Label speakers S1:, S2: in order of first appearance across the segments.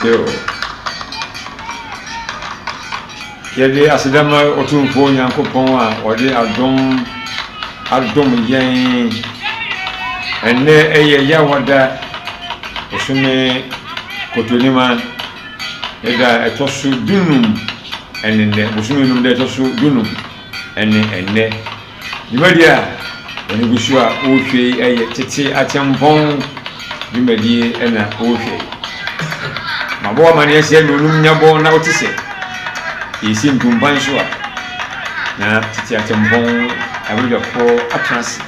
S1: yo yɛde asedama ɔtumfoɔ Nyankopɔn a ɔde adom yɛn ɛnnɛ ɛyɛ yɛwɔda ɔsome kotonima ɛda ɛtɔ so dunum ɛnɛ bosome num da ɛtɔ so dunum ɛnɛ dwumadi a ɔne gu so a ɔrehwɛ ɛyɛ tete atɛmpɔn dwumadi ɛna ɔrehwɛ mabɔ amaneɛ sɛ nonum nyabɔ na wote sɛ yɛsi ntumban so a na tete atɛmpɔn abɛdwafoɔ atrase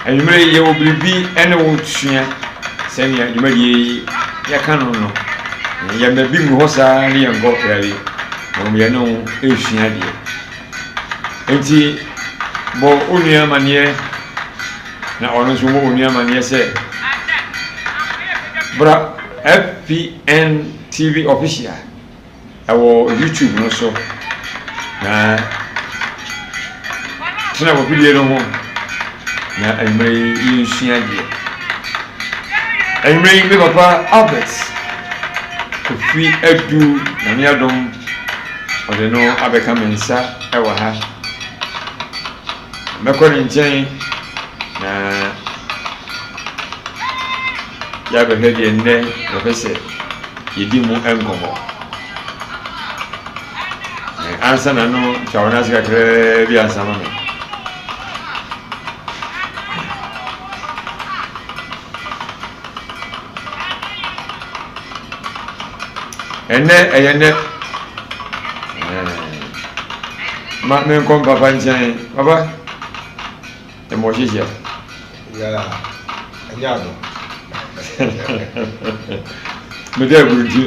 S1: anwummerɛ yɛwɔ biribi ɛne wo sua sɛnea dwumadi yɛka no yɛmma bi ngu hɔ saa ne yɛnkɔ prawie na yɛne wo ɛresua deɛ enti bɔ onua amanneɛ na ɔno nso bɔ onua amanneɛ sɛ bra FPN TV official ɛwɔ YouTube no so na tena wɔ bidie no ho na anwummerɛ yɛnsua deɛ anwummerɛ me papa Albert Kofi Adu na me adom ɔde no abɛka me nsa ɛwɔ ha mɛkɔ ne nkyɛn na yɛabɛhwɛ deɛ nnɛ yɛpɛ sɛ yɛdi mu nkɔmmɔ ansa na no twa wo no ase kakraa bi ansa ma me ɛnɛ ɛyɛ nnɛ ma menkɔ papa nkyɛn papa ɛmɔ hyehyɛ mede aburu nti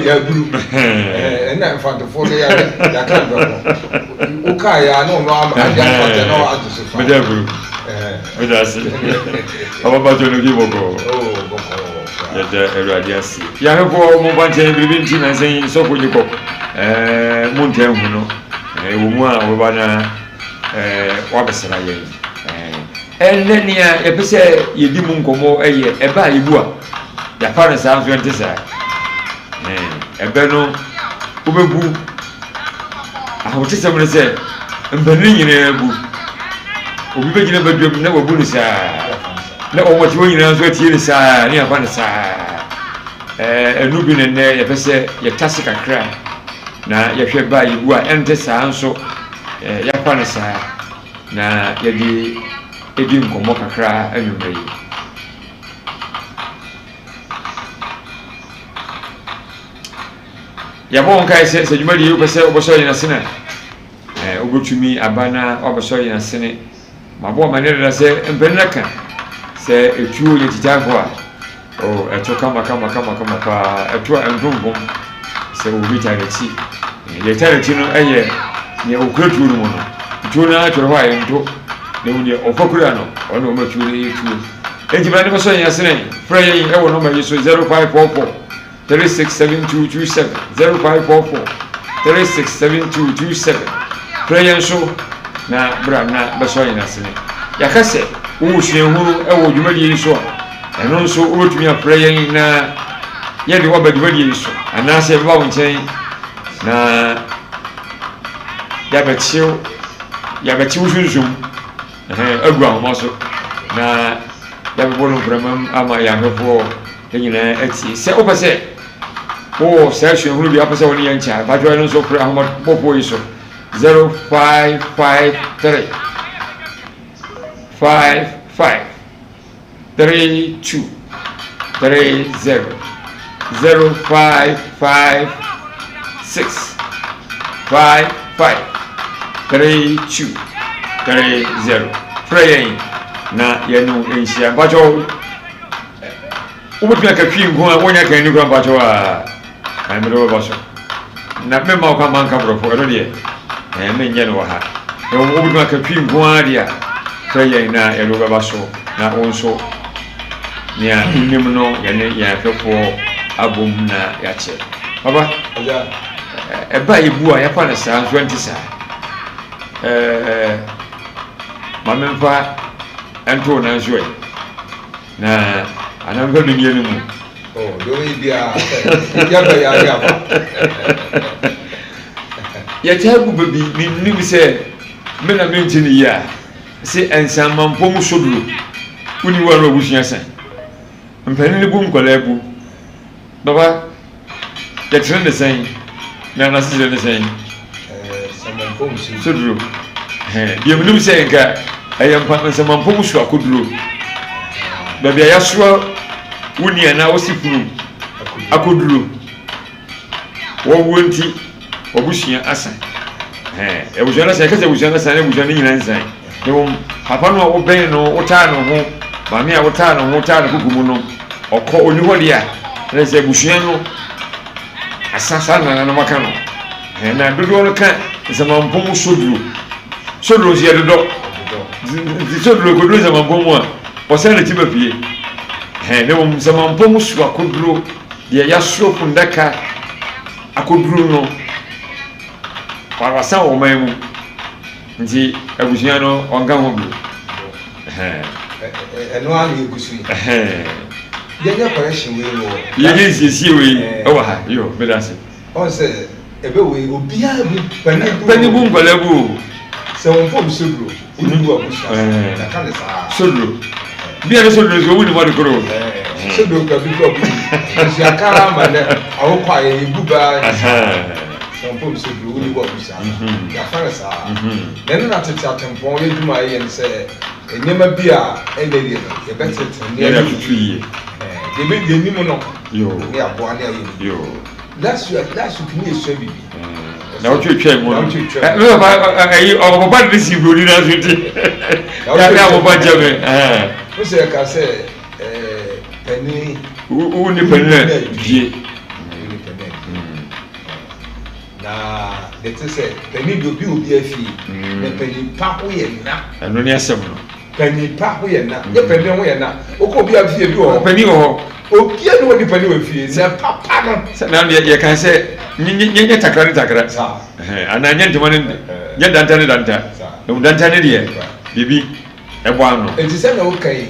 S2: yɛaburu ɛnna mfantofoɔ no yɛaka ndɔkɔ wokaa yɛ a ne ɔno ade amfata na agye so fa
S1: mede aburu mede ase papa batɔ no bi bɔkɔɔ yɛda awurade ase yɛahwɛfoɔ momfa nkyɛn biribi nti na nsɛn sɔfo gye kɔ montaa hu no ɛwɔ mu a wɔbɛba na wabɛsra yɛn ɛnnɛ nea yɛpɛ sɛ yɛdi mu nkɔmmɔ ɛyɛ ɛbɛ a yɛbu a yɛafa no saa nso ɛnte saa ɛbɛ no wobɛbu ahotesɛm no sɛ mpanin nyinaa bu obi bɛgyina badwam na wabu no saa na ɔmɔte wɔ nyinaa nso atie no saa ne yɛafa no saa ɛno bi no nnɛ yɛpɛ sɛ yɛtase kakra na yɛhwɛ ba yɛbu a ɛnte saa nso yɛafa no saa na yɛde ɛdi nkɔmmɔ kakra anwummerɛ yi yɛbɔ wo nkae sɛ dwumadeɛ wopɛ sɛ wobɛsɔ yɛn asene a wobɛtumi aba na wabɛsɔ yɛn asene mabɔ amane dada sɛ mpanin aka sɛ ɛtuo yɛtitaafo a ɛto kama paa ɛto a ɛntompom sɛ obi tarɛkyi yɛtarɛkyi no ɛyɛ nea ɔkura tuo no mu no tuo no atwerɛ hɔ a yɛnto na wo deɛ ɔfa kura no ɔne ɔmatuo no yɛtuo enti bra ne bɛsɔ yɛn asene frɛ yɛn ɛwɔ nɔma yi so 0544 367227 0544 367227 frɛ yɛn so na bra na bɛsɔ yɛn asene yɛaka sɛ wowɔ suahunu ɛwɔ dwumadie yi so a ɛno nso wobɛtumi afrɛ yɛn na yɛde woaba dwumadie yi so anaasɛ yɛbɛba wo nkyɛn na yɛabɛkyew sunsum agu ahoma so na yɛbɛbɔ no mframam ama yɛahwɛfoɔ nyinaa atie sɛ wopɛ sɛ wowɔ saa suahunu bi apɛ sɛ wo ne yɛn kyɛ badwoa no nso frɛ ahomabɔfoɔ yi so 0553 55 32 30 0556 55 32 30 frɛ yɛn na yɛno nhyia mpakyɛw wobɛtumi aka twi nko a wonya ka ani kora mpakyɛw a mede wobɛba so na memma wo ka manka borɔfo ɛno deɛ menyɛ no wɔ ha wobɛtumi aka twi nko a deɛ a frɛ yɛn na yɛde wobɛba so na wo nso nea nim no yɛne yɛn ahwɛfoɔ abom na yɛakyɛ papa ɛba yɛbu a yɛfa no saa nso ɛnte saa ma memfa ɛntoo na nso ɛ na anamfa dunia no mu
S2: Oh, don't be a
S1: Yatabu baby, me say, men are mentioning ya. Say, and some man pomo sodro. When you are a bushasa. And penny boom collabu. Baba, that's the same. Nana is the same.
S2: Someone pomes
S1: Sodro. You will say, I am partner some man pomo so I could do. Baby, I assure Winnie and I was sick. I could do. What won't he? Obushia asa e bujana se kase bujana sane bujana nyina nsan no papa no oben no ota no ho mame a ota no ho ota no kugumu no okọ oni ho dia na se bushia no asasa na na maka no na dodo no ka zaman pom sodro je dodo sodro ko do zaman pom a o se na ti bapie ne mo zaman pom so akodro dia ya so fundaka akodro no para sa o memu nti abusua no onga ho bi
S2: eno ani gusu yenya correction we no
S1: yenya siesie we o ha yo medase
S2: on se ebe we obia bi
S1: pani bu ngolabu
S2: se won fo sodro unu abusa na ka le sa
S1: sodro bia no sodro so woni mo de koro
S2: sodro ka bi ko bi si akara ma ne awo kwa ye buba some folks say do only what we say. Ya fara sa. Then na tete atempon ye duma ye n say enema bia e dey dey. Ye better ten
S1: ye na tutu ye.
S2: Ye be dey ni mo no.
S1: Yo.
S2: Ye abo ani aye.
S1: Yo.
S2: That's you can you say bibi.
S1: Na o twetwe mo no. Me ba ayi o ba de si brodi na so ti. Ya na o ba jame.
S2: We say ka say penny
S1: u ni penny bie.
S2: Na de te say penny do bi obi afi na penny pa ho ye na
S1: eno ni asem no
S2: penny pa ho ye na ye penny ho ye na o ko obi afi bi ho
S1: penny ho
S2: obi anu woni penny wo fi na papa no
S1: na ye kan say nye takra
S2: sa
S1: ana nye ntoma ne nye danta no danta ne de bibi e bo ano
S2: e ti say na o kai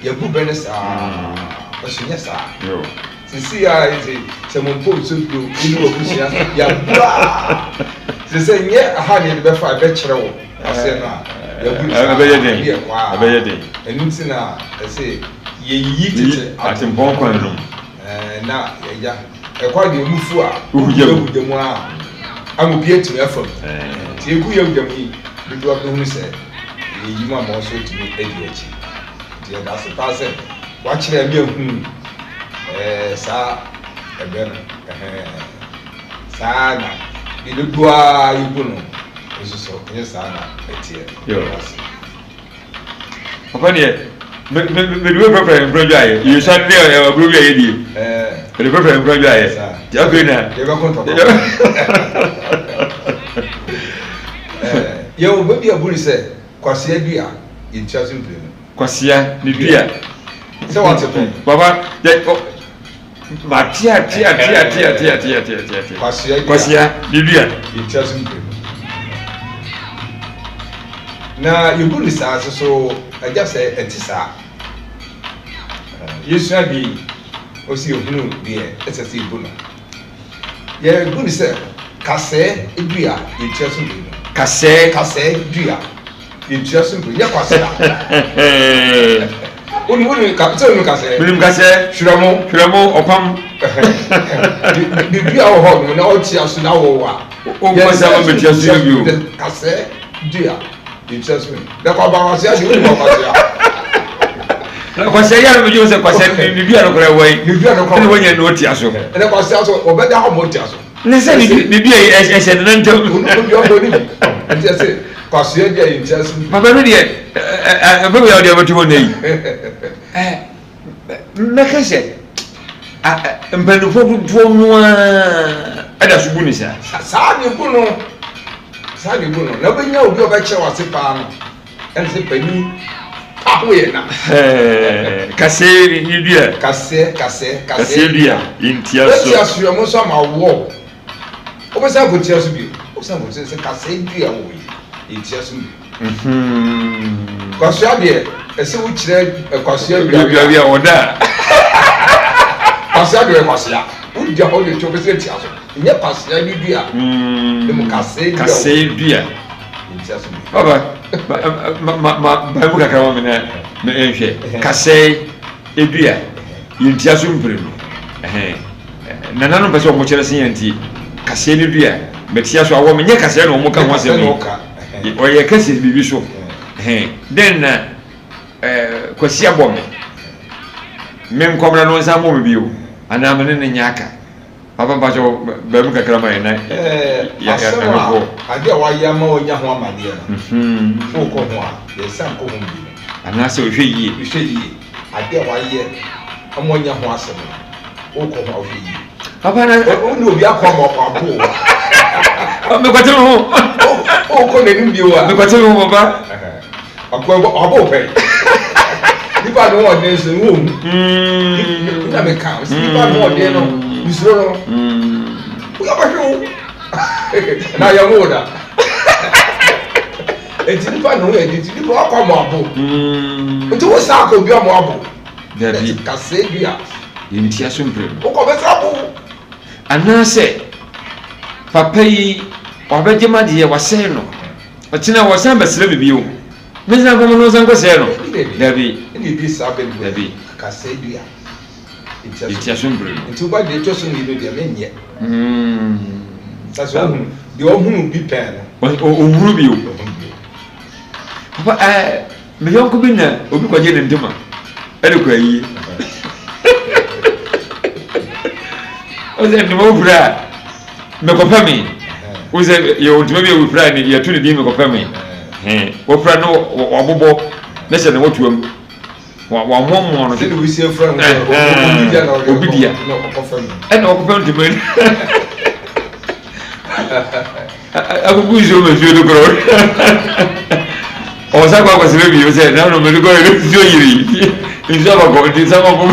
S2: ye bu be ne sa o shinya sa
S1: yo
S2: sisi ya ise se mo po so do inu obusia ya bua se nye aha ne be fa be kire wo ase na ya bu
S1: be ye den
S2: enu ti na ese ye yi tete
S1: atimpon kwan no
S2: na ya e kwa de mufu a
S1: uhujemu
S2: a amobi etimi afam ti egu ye udam yi bidu ab no hu se ye yi ma mo so timi edi achi ti da se pase wa kire mi ehun sa ebe no sa na bidu bua ibu no so nye sa na etie
S1: yo papa ne me do prefer project aye you shall dey our group aye di me prefer project aye ja go na
S2: ye ba konto ye o be bia buri se kwase dua in chasing play
S1: kwasia ni dua
S2: se what happen
S1: baba ma tia kwasia ni dua
S2: in chasing play na you buri sa so aja se etisa yesu abi osi ohunu bi esese ibu no ye buri se kase dua in chasing play kase dua in chasing play ya kwase Unu kase.
S1: Bilim kase. Shuramo opam.
S2: Di dua wo ho na o ti aso na wo wa.
S1: O ko sa ma beti aso bi o.
S2: Kase dua. Di chasing. Da kwa ba wa se adi unu ko kase.
S1: Na kwase ya no jo se kwase ni dua no kora wai.
S2: Ni dua no kora.
S1: Ni wonya no ti aso.
S2: Na kwase aso obeda ho mo ti aso.
S1: Ne se ni dua e se na ntam.
S2: Unu bi o ni. Enti ase kwase dia in chasing.
S1: Baba no de baba ya de abatu na yi. Mekese mpanufo tuo noa ada subu ni sa
S2: ni bu no na benya obi obeche wase pa no en se pani ahoye na
S1: kase ni dua kase dua intia so
S2: tia so mo so ma wo obesa ko tia so bi obesa ko se kase dua wo yi intia so kwasia de ese wo kire kwasia
S1: bia oda
S2: kwasia de kwasia unja ho de chopese tia so nye kwasia ni dua dem kase
S1: dua baba ba mu kakra mo na ehwe kase edua yintia so mpre no nanano pese o mo kire sen yanti kase ni dua betia so awo menye kase no mo ka ho asem o ye kase bibi so then kwasia bom mem komra no nsa mo bibi o ana me ne nyaka papa ba jo ba mu kakra ma na
S2: ya ko ade wa ya ma onya ho amade na o ko ho a ye san ko ho bi
S1: ana se o hwe yi
S2: ade wa ye amonya ho asem o ko ho hwe yi
S1: papa na
S2: o ni obi akwa mo kwa bo
S1: me kwatero ho
S2: o ko ne bi wa
S1: me kwatero ho papa
S2: akwa abo pe nipa no o de so wo na me ka nipa no o de no bisoro no o ya ba hwe na ya mo da enti nipa no e di nipa akwa mo abo enti wo sa ko bi mo abo
S1: dabi
S2: kase bia
S1: yintia so mpre
S2: o ko be sa bo
S1: anase papa yi obeje made wase no otina wasan besere bibio mena ko no san ko se no dabi
S2: ni bi sa be
S1: dabi
S2: kase bia
S1: yintia so mpre
S2: nti ba de to so ni do de menye saso de o hunu bi pen
S1: o hunu bi o papa me yonko bi na obi kwaje ne ndema ede kwa yi o ze ndema ofura me ko fami o ze ye o ndema bi ofura ni ye tu ni di me ko fami ofura no wabobo na se na wotuam wa mommo no
S2: se de we see friend
S1: obi dia
S2: no ko fami
S1: ene o ko fami ndema agugu izo me fi do kro o sa kwa kwa sebe bi o se na no me do ko zo yiri izo ba ko ti sa ko ko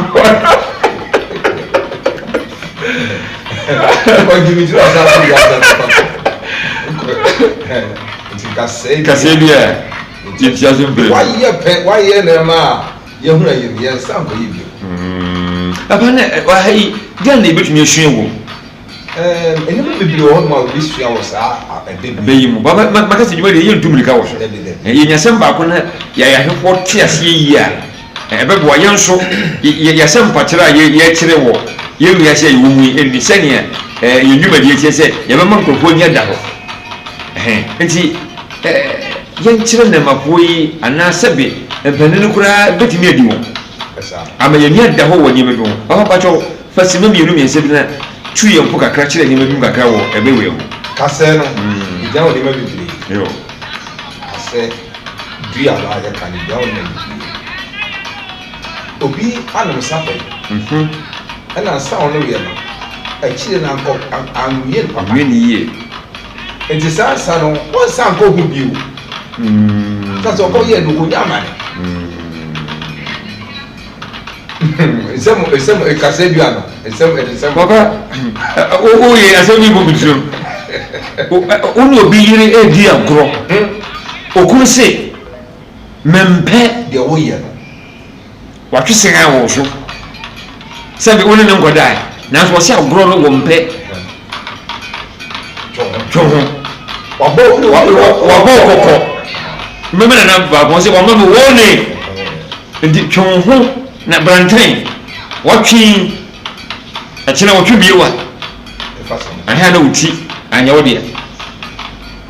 S2: ko gimi jura sa ko ya sa
S1: kase bia ti tia so mbe
S2: wa ye na ma ye hu na ye sa ko yi bi
S1: papa na wa hai gan na betumi ehwe wo
S2: ene me bibiri ho ma obi sua wo sa
S1: be yi mu baba makase nyuma de ye ntumri ka wo so ye nyasem ba ko na ya hwefo ti ase yi a ebe bo ye nso ye sem patira ye kire wo ye wi ase yi wo mu eni senia ye nyuma de ye se ye be man kokko nya da ho enti ye nkire na mapoyi ana sebe ebenene kura betimi adi wo ama ye nya da ho wo nyime do papa pacho fasime mienu mi se bi na tuye mpo kakra kire nyime bi kakra wo ebe we wo
S2: kase no ija wo de ma bibiri
S1: yo
S2: kase dua la ya kan ija wo na bibiri obi anum sabe ana sa ono we no akire na nko anwie papa
S1: ni ye
S2: enti sa no won sa nko hu biu sasa ko ye no ko nyama esemo ekase bia no esemo
S1: papa o ye asemi bo bitiro o no bi yire e di agro o kun se mempe
S2: de wo ye no
S1: wa twese ga wo so sabe woni ne ngodai na so se agro no wo mpe choho
S2: wabo
S1: kokko memena na ba ko se wa mama woni ndi choho na brantain watwi akina watwi biwa aha na uti anya wodia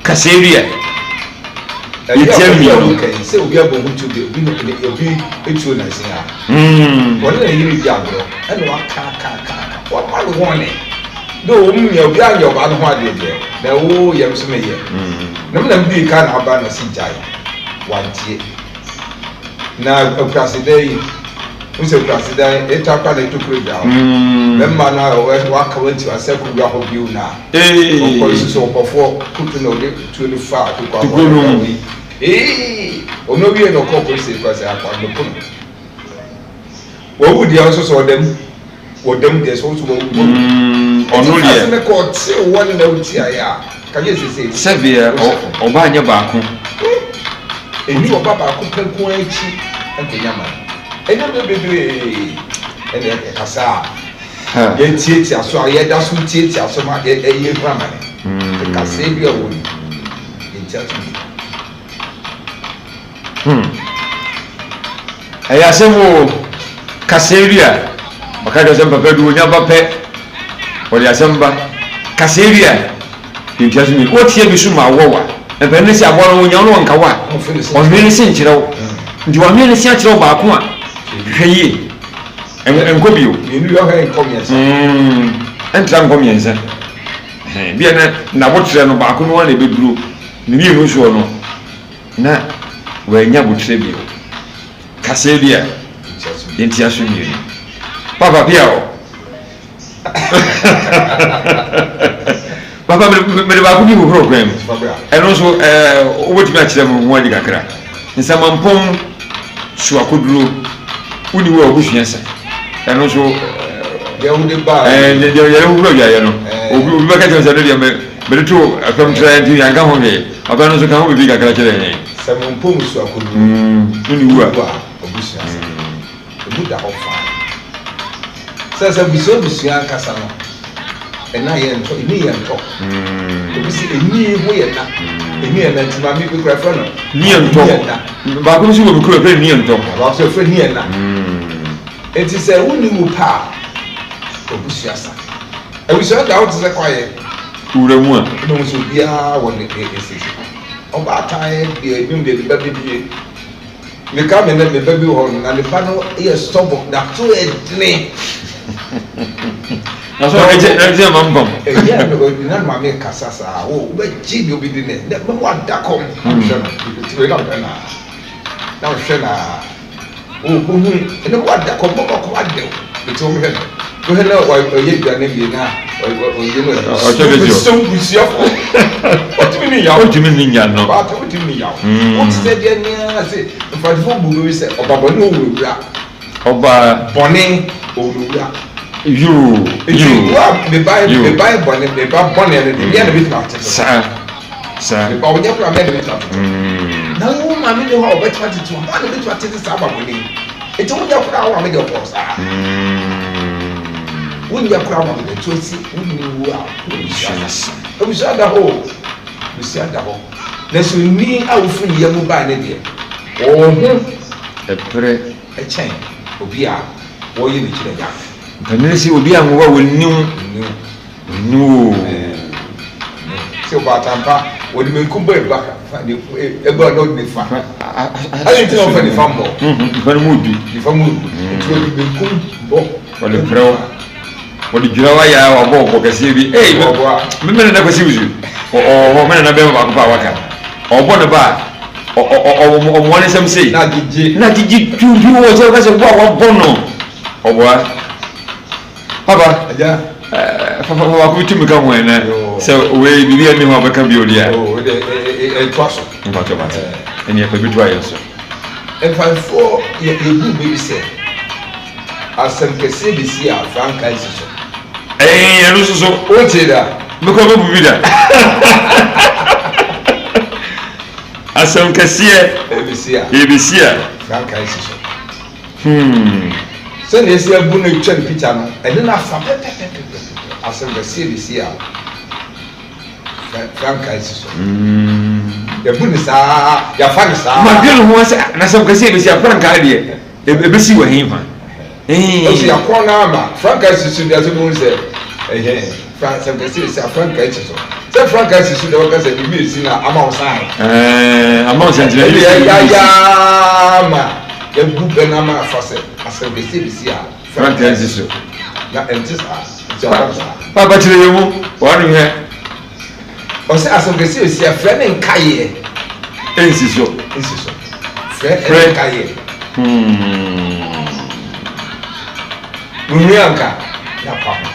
S1: kaseria
S2: yetiami no se obi abo hutu de obi no de obi etu na se ha wona na yiri bi agro ene wa ka wa malu woni do o mu ya obi anya oba no ho ade de na wo yem so meye na bi ka na aba na si jai wantie na akwaside use president eta kwa le tukuri da memma na wa ka wanti aseku ya ho biu na ko so kofo kutu no de 25 to kwa ono wie no ko ko se kwa se akwa no ko wo wudi aso so dem de so wo ono lie se ko ti won na uti aya ka ye se
S1: sevia oba anya ba ko
S2: eni oba ba ko penko anchi enko nyama ene bebere ene kasa yɛn tietia so a yɛda so tietia so ma ɛyɛ kura ma ne kasa bi a wɔ mu yɛn tia so
S1: ɛyɛ asɛm o kasɛria ɔka kyerɛ sɛ mpapa du onya ba pɛ ɔde asɛm ba kasɛria yɛntia so mmienu wotie bi so ma awɔwa mpɛne ne sɛ aboa no wonya no wɔnkawa ɔnwene ne se nkyerɛ wo nti wɔnwene ne se akyerɛ wo baako a hwɛ yie nkɔ bio ɛntra nkɔ mmiɛnsa bia na nabotrɛ no baako no wana ɛbɛduro ne mmienu soɔ no na wɔanya botrɛ bio kasɛria yɛntia so mmienu papa bia o papa mede baako bi hohoro kwan mu ɛno nso wobɛtumi akyerɛ mu ho adi kakra nsamampɔn suakoduro woni wo a wobɛsua sa ɛno nso yɛre hohoro awiaeɛ no obi bɛka kyerɛ sɛ no deɛ mede to afam trɛ nti anka ho hwee papa no nso ka ho bɛbi kakra kyerɛ yɛn
S2: samampɔn suakoduro
S1: woni wo a
S2: wobɛsua sa ɛmu da hɔ faa sɛ busua ankasa no ɛna yɛ ntɔ ɛni yɛ ntɔ ebi si ɛni ho yɛ na ɛni yɛ na ntima mi kura fɛ no
S1: ni yɛ ntɔ baako nso wɔ mi kura fɛ ni yɛ ntɔ
S2: baako nso fɛ ni yɛ na eti sɛ wuni mu paa obusua sa ebusua da o ti sɛ kɔyɛ
S1: wura mu a
S2: ɛna wɔn nso biara wɔ ne esisi ɔbaatan yɛ ebi de ba bi die meka me ne me ba bi hɔ na nipa no yɛ stɔbɔ na to ɛdini.
S1: na so ɛgye amampam
S2: ɛyɛ no na maame kasa saa o wobɛgye bi obi di ne na wada kɔm hwɛ no na hwɛ na o bohu na wada kɔm bɔkɔ adew ɛti wo hwɛ no wohɛ na ɔyɛ aduane bi na ɔyɛ no ɔsɛ busuafo ɔtumi ne yaw
S1: no
S2: baata ɔtumi ne yaw wote sɛ deɛ nea sɛ mfadifo bu bi sɛ ɔbabɔne ɔwurawura
S1: ɔba
S2: bɔne ɔwurawura
S1: you
S2: me buy bonnet me buy bonnet and the other bit of it
S1: sa
S2: but we never made it up now my me know how bet 22 man bit what it is about money it won't your crowd make your boss when your crowd make the 20 when you are we said the whole let's need our free year mobile idea oh
S1: a pre
S2: a chain obia or you need to
S1: mpɛnere sɛ obi a nwowa wɔnim no
S2: sɛ ɔbaatampa wɔde menkum bɔ ɛba ɛba na ɔde nefa ade nti na ɔfa nefa mmɔ
S1: nifa no mu odu
S2: nefa mu odu nti wɔde menkum bɔ
S1: wɔde prɛ wo wɔde dwira wayɛ a wabɔ ɔbɔ kɛseɛ bi memene na kɔsi wusu mene na bɛma baako pa a waka ɔbɔ ne ba a ɔmmoa ne nsɛm sei na gyegye tuutu wɔ sɛ woka sɛ wo a wabɔ no ɔboa papa papa ko tumi ka ho ena sɛ we bibi ani ho abaka bi oli a
S2: twaso
S1: mpato mate eni afa bi to ayɛ so
S2: ɛfafo yɛbu bi sɛ asɛm kɛseɛ bi si a franka isi so
S1: ɛno so
S2: o te da
S1: mekɔ bɛbu bi da asɛm kɛseɛ ebisi a
S2: franka isi so sɛnea esi abu na etwa ne picture no ɛne na afa pɛpɛpɛpɛ asɛm kɛseɛ bi si a franka esi so yɛbu ne saa yɛafa ne saa
S1: ma dwe ne ho sɛ asɛm kɛseɛ bi si a franka adeɛ ebesi wɔ hen fa
S2: ɔsi akɔ na ama franka esi so deɛ sɛ mo sɛ ɛyɛ asɛm kɛseɛ si a franka esi so sɛ franka esi so deɛ wɔka sɛ bibi esi na ama wo san
S1: ama wo san gyina
S2: yɛyɛ ma yɛbu bɛ na ama afa sɛ asɛm kɛseɛ bi si a
S1: franka esi so
S2: na ɛnti saa
S1: papa kyerɛ yɛ mu wɔne hwɛ
S2: ɔsɛ asɛm kɛseɛ si a frɛ ne nkaeɛ
S1: ɛnsi so
S2: frɛ ne nkaeɛ nhuri anka na pa ho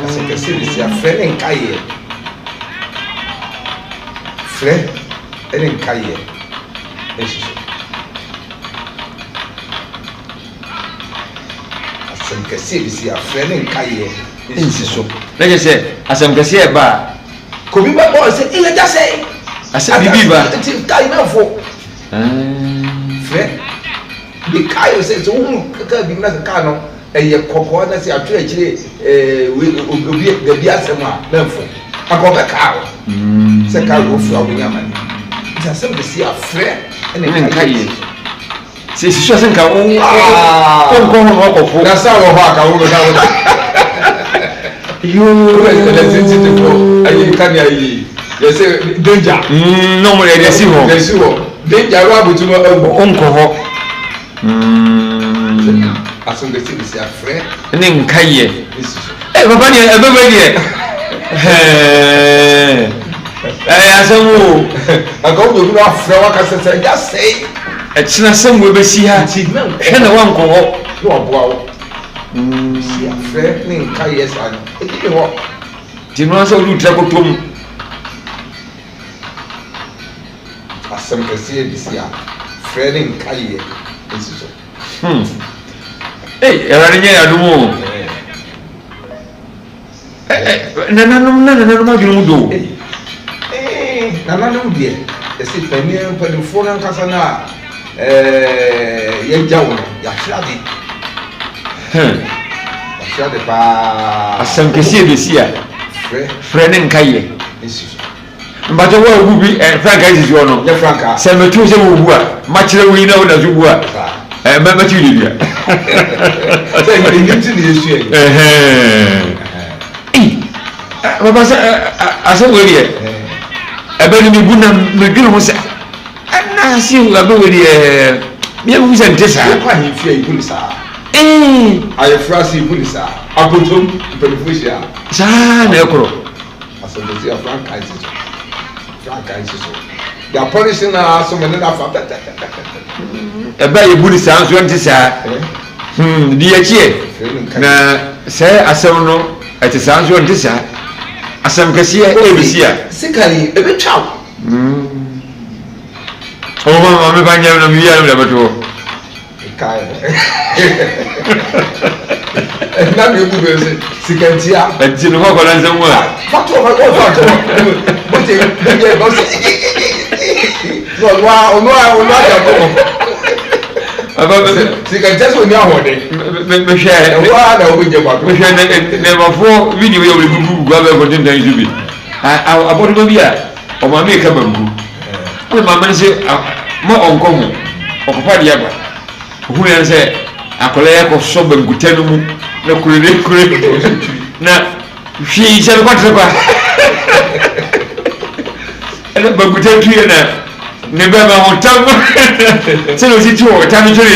S2: asɛm kɛseɛ bi si a frɛ ne nkaeɛ frɛ ne nkaeɛ ɛnsi so asɛm kɛseɛ bi si a frɛ ne nkaeɛ
S1: ɛnsi so na kyɛ sɛ asɛm kɛseɛ ba a
S2: kobi bɛ bɔ sɛ ɛyɛ gya sɛ
S1: asɛm bibi ba
S2: nti kae na fo frɛ bi kae sɛ sɛ wohu kaka bi na sɛ kaa no ɛyɛ kɔkɔɔ na sɛ atwerɛ akyire obi dabi asɛm a na mfo akɔbɛkaa wo sɛ ka wo fura wo nyama ne nti asɛm de si afrɛ ɛne nka yie
S1: sɛ sisi asɛ nka wo nkɔ ho na ɔkɔfo
S2: na sa wɔ hɔ aka wo na wo yoo ɛna sensitive ayi ka ne ayi yɛsɛ danger
S1: no mo yɛ si hɔ
S2: danger ro abotuma
S1: nkɔ hɔ
S2: asɛm de si afrɛ
S1: ne nka yie papa ne ɛbɛbɛ deɛ asɛm wo
S2: aka wo bɛgu no afrɛ wakasɛ sɛ gya sɛe
S1: ɛkyena asɛm wo bɛsi ha hwɛ na wankɔ hɔ
S2: na waboa wo si afrɛ ne nka yɛ saa no ɛdi ne hɔ
S1: nti no sɛ wode wotra kɔtɔm
S2: asɛm kɛseɛ de si a frɛ ne nka yɛ ɛsi so
S1: ɛwurade nyɛ yɛadom o nananom adwene mu do
S2: nananom deɛ ɛsɛ mpanimfoɔ no ankasa no a yɛgya wo no yɛahwerade yɛahwerade paa
S1: asɛm kɛseɛ bɛsi a frɛ ne nka yɛ
S2: ɛsi so
S1: mbatɛ wo awu bi franka sisi hɔ no sɛ mɛtu sɛ wowu a makyerɛ wo yi na woda so bu a mɛkyi de bia
S2: sɛ ɛnim ti ne yɛsua
S1: papa sɛ asɛ wo deɛ ɛbɛ no mebu na medwene ho sɛ anaase abɛ wo deɛ meɛwu sɛ nte saa
S2: yɛkɔ ahemfie a yɛbu ne saa ayɛfra ase yɛbu ne saa apotom mpanimfoɔ hyia
S1: saa na ɛkorɔ
S2: asɛmpɛsi a franka nsi so yɛapɔlehye no aso me ne no afa
S1: ɛbɛ a yɛbu ne saa nso nte saa de yɛkyiɛ na sɛ asɛm no ɛte saa nso nte saa asɛm kɛseɛ ɛbɛsi a
S2: sikari ɛbɛtwa wo
S1: ɔmama meba nyɛ no mewia no mdabɛto
S2: hɔ na mebu bɛ sɛ sikantia
S1: ɛnti no hɔkɔla nsɛm mu a
S2: sikantia sɛ ɔni ahoɔden
S1: mehwɛ nɛmafoɔ video yɛ wɔde gugu abɛkɔntentan so bi abɔdoma bi a ɔma me ka banku ɔne mama no sɛ ma ɔnkɔ ho ɔkɔpa de aba ɔhu yɛn sɛ akɔla yɛ kɔsɔ bankuta no mu na kure na hwee hyɛ no kɔtere kwa ɛna bankuta tuyɛ na ne bɛma ho tam sɛ na ɔsi ti wɔ tam kyerɛ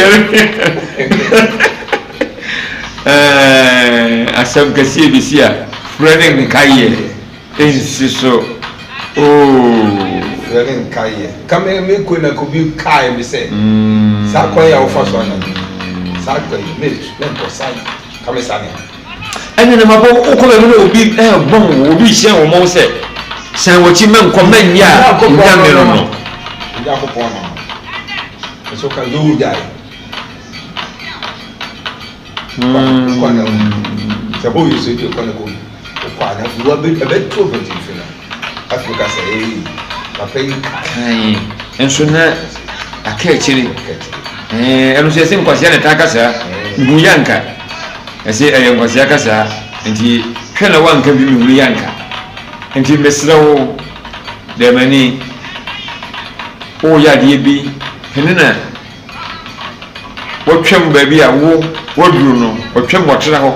S1: asɛm kɛseɛ bɛsi a frɛ ne nkayɛ ɛnsi so
S2: frɛ ne nkayɛ kame meko na kobi kae me sɛ saa kwan yɛ a wofa so ana saa kwan menkɔ sae kame sa ne
S1: ɛne ne mabɔ wokɔ baabi na obi ɛbɔn obi hyɛ wɔ mɔ sɛ sɛn wɔkyi mɛnkɔ mɛnyɛ a nyame no no
S2: nyankopɔn no ɛso ka lɛwo gyae kwane sɛ bɔ yɛ so bi kwane kɔ kwane afuwa ɛbɛtu ɔbɛtimfi no afirika sɛ papa yi
S1: kae nso na aka akyiri ɛno so yɛsɛ nkwaseɛ ne taa kasaa nhu yɛnka ɛsɛ ɛyɛ nkwaseɛ kasaa nti hwɛ na woanka bi mehu yɛnka nti mesrɛ wo dɛmani woyɛ adeɛ bi hene na wɔtwam baabi a wɔduru no wɔtwam wɔtena hɔ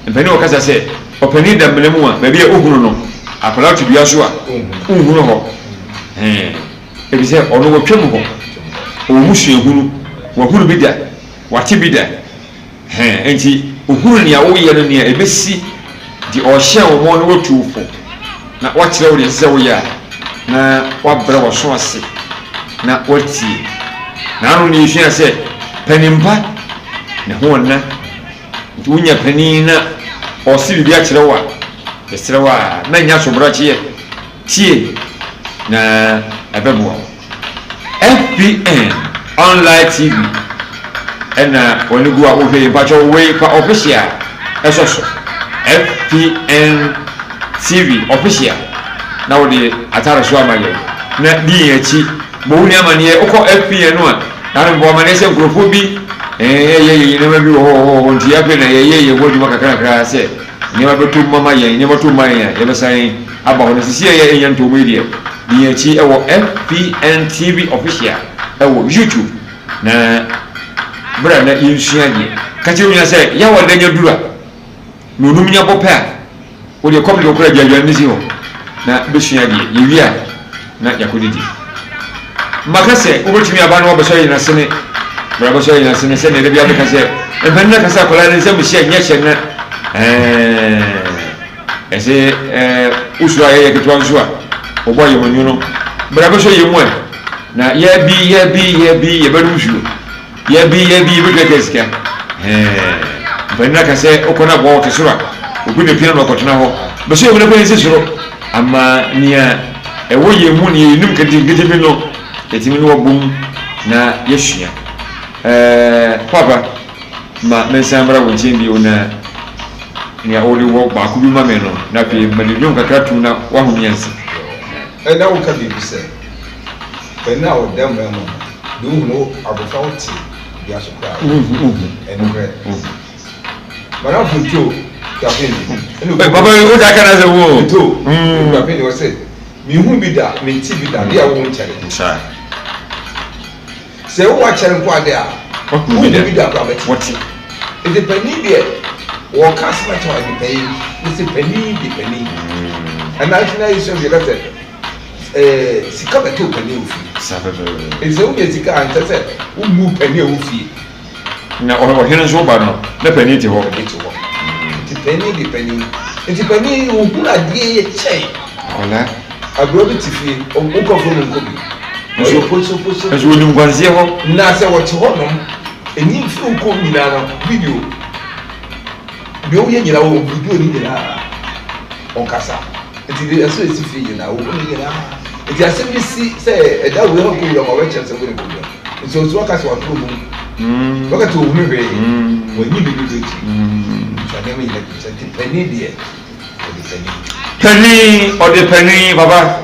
S1: mpani wɔkasa sɛ ɔpani da mmena mu a baabi a ɔhunu no akwadaa to dua so a ɔnhunu hɔ ebi sɛ ɔno wɔtwam hɔ ɔmu suahunu wɔhunu bi da wɔate bi da nti ɔhunu nea woyɛ no nea ɛbɛsi de ɔhyɛ wo mɔ no wɔtu fo na wɔkyerɛ wo deɛ sɛ woyɛ a na wɔabrɛ wɔ so ase na wɔtie na ano ne yɛsua sɛ panimpa ne ho ɔna nti wonya panin na ɔse biribi akyerɛ wo a ɛserɛ wo a na nya soborɔkyeɛ tie na ɛbɛboa wo FPN online TV ɛna wɔne gu a wohwɛ yi mpakyɛ wei fa official ɛsɔ so FPN TV official na wode atare so ama yɛn na di yɛn akyi bɔwuni amaneɛ wokɔ FPN no a na mbo ma ne se nkrofo bi ye ne ma bi ho nti ya pe na ye wo dwuma kakra se ne ma betu mama ye ne ma to man ya ye be san aba ho ne sisi ye yen to media ni ya chi e wo FPN TV official e wo YouTube na bra na insua die ka chi unya se ya wo danya dura no num nya bopa wo de kom de kura jajwa ni si ho na besua die ye wia na yakodidi makase ubutumi abana wa basoyi na sene bra basoyi na sene sene de bia be kase e benna kase akola ne se muhia nya hye na ese usura ye ketwa nso a obo ye manyu no bra basoyi mu na ye bi ye benu nsuo ye bi be kekeska benna kase okona bo tesura obi ne pina no kotena ho basoyi mu na kwen sisuro ama nia ewo ye mu ni enum kedigede bi no etimi no bum na yeshua papa ma mensambra wonchen bi ona ni oli wo ba ku bi ma me no na pe malidun kakatu na wa hu miansi
S2: na wo ka bi se na wo dem ma do no abofa oti bi asokra enure bara futo ka pe
S1: baba o da kana se wo
S2: to ka pe wo se mi hu bi da mi ti bi da dia wo nchare
S1: sa
S2: se wo chere nko ade a wo bi da ka beti
S1: woti
S2: ede pani de wo ka sma to ade pai ni se pani de pani ana tina iso bi lete sika beto pani ofi
S1: sa bebe
S2: eze wo ye sika anta se wo mu pani ofi
S1: na o hene zo ba no na pani ti ho
S2: ti pani wo hu na die ye chei
S1: ola
S2: agro bi ti fi o ko fo mo ko bi
S1: so so ni ngwanzie ho
S2: na se wo ti ho no eni fi ko nyina no video bi o ye nyina wo video ni nyina on kasa enti de so esi fi nyina wo ni nyina enti ase bi si se eda wo ho ko yo ma we chen se wo ni ko yo enti so kasa wa to mu wakati wo hu hwe wo ni bi bi ti so na me ile ti pani de
S1: pani o de pani baba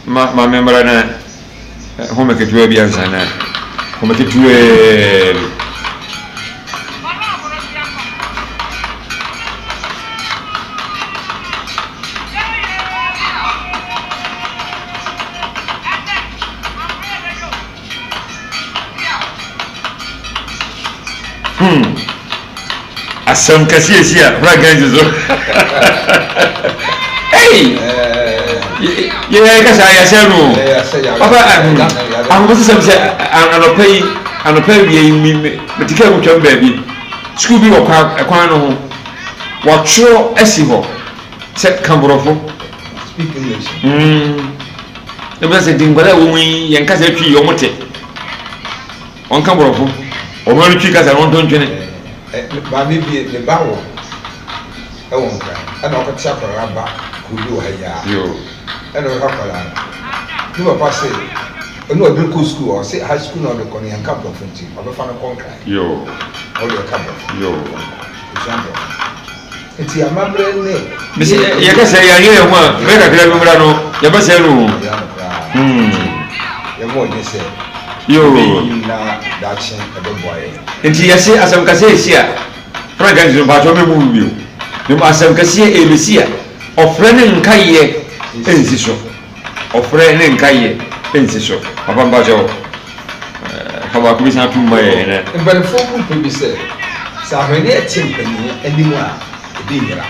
S1: ma memra na home ketwe bi ansana home ketwe asam kasi sia fragrance zo hey ye ka sa ya senu papa am ko se se anopai bi mi metika ko twam ba bi school bi wo kwa no ho wo tro asi ho se kamborofo
S2: speak English
S1: e be se dingwala wo wi yen ka se twi yo mote on kamborofo o mo twi ka sa won ton twene
S2: ba mi bi le ba wo e won kra ana ko tia ko raba ku bi wo haya
S1: yo
S2: ana ko kala ni ba passe no be ko school or say high school no be ko ni an ka bro funti o be fa no kon kra
S1: yo
S2: o le ka bro
S1: yo
S2: example eti amabre ne
S1: bisi ye ka se ya ye ho a be ka kra bi mra no ye ba se no
S2: ye mo ni se
S1: yo
S2: na da chen e be boy
S1: nti ya se asam ka se sia fragrance no ba to me mu bi o ni ma asam ka se e be sia ofre ne nkaye ensi so ofre ne nkaye ensi so papa mba jo papa ku bi sa tu ma ye na
S2: but for people be say sa hwene etim pani animu a e bi nyira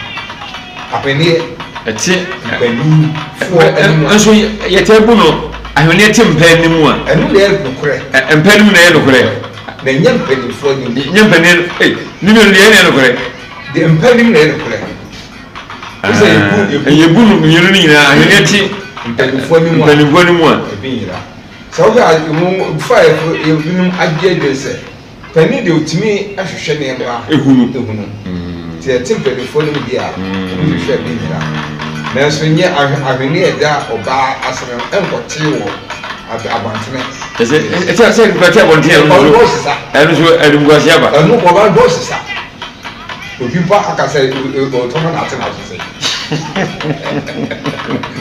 S2: apeni
S1: eti
S2: pani fo animu
S1: enso ye tebu no ahwene etim pani mu a
S2: enu le no kure
S1: empani na ye no kure
S2: na nyam pani fo ni
S1: nyempani ni me le ye no kure
S2: de empani na ye no kure
S1: ye bu no nyiro ni na ahwene eti
S2: empani fo ni mu
S1: a
S2: e bi nyira so ga mu five e binum agye de se pani de otimi ahwehwe ne mba
S1: ehunu
S2: ti etim pani fo ni mu dia mu hwehwe bi nyira na so nye ahwene eda oba asere enkote wo abantene
S1: ese kwati abonte enu so edumguasi aba
S2: enu ko ba do sisa obi pa akasa o to na ate na so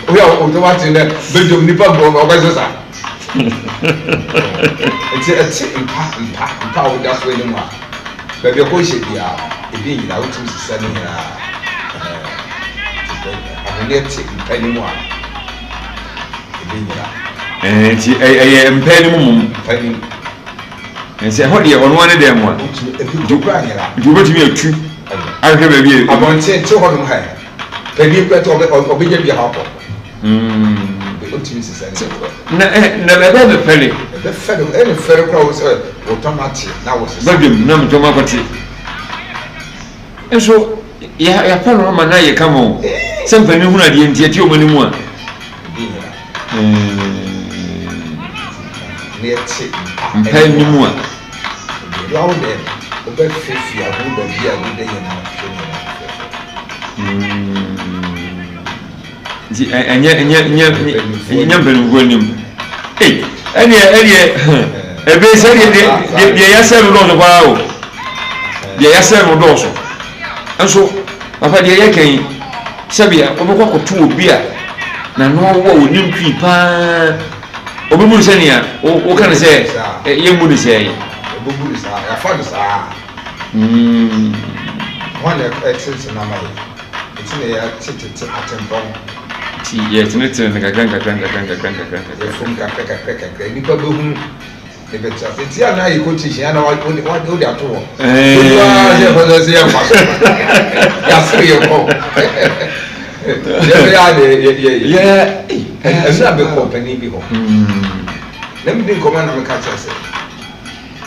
S2: o ya o to ma ti ne bejo nipa go o ga sisa It's mpa wo da so anymore. Baby ko hye bia ebi nyina wotum sisa ne nyina abone ate mpa ni mu a ebi nyina
S1: ti mpa ni mu
S2: pani
S1: nse ho de ono ane dem a
S2: ebi kura nyina
S1: obetumi atu ahwe ba bi
S2: abonte te ho dum ha pani kura to obegya bi ha ko otumi sisa ne
S1: na bebe be pele
S2: be fere ene fere kura wo se automati na wo sisa
S1: bagem na mto makoti enso ya pa no ma na ye kamo sempa ni huna de ntie ti o mani mu a
S2: ne ti
S1: mpa ni mu a
S2: yawo de obe fefi abu ba bi a de yana
S1: ji enya benu gonim ene ebe se de ya se no do ba o de ya se no do so enso papa de ya kan sabia obekwa kotu obi a na no wo onim twi pa obi mu se nia o kan se ye mu ni se
S2: obi sa ya fa do sa wanda excess na mai itine ya tititi atembon
S1: ti ye tinete na ganga
S2: ya fun ka ni pa behun e beta ti ana yi ko ti shi na wa o de ato wo ya fa se ya fa ya se ye ko ya de esa be company bi ho na mi din ko na me ka cha se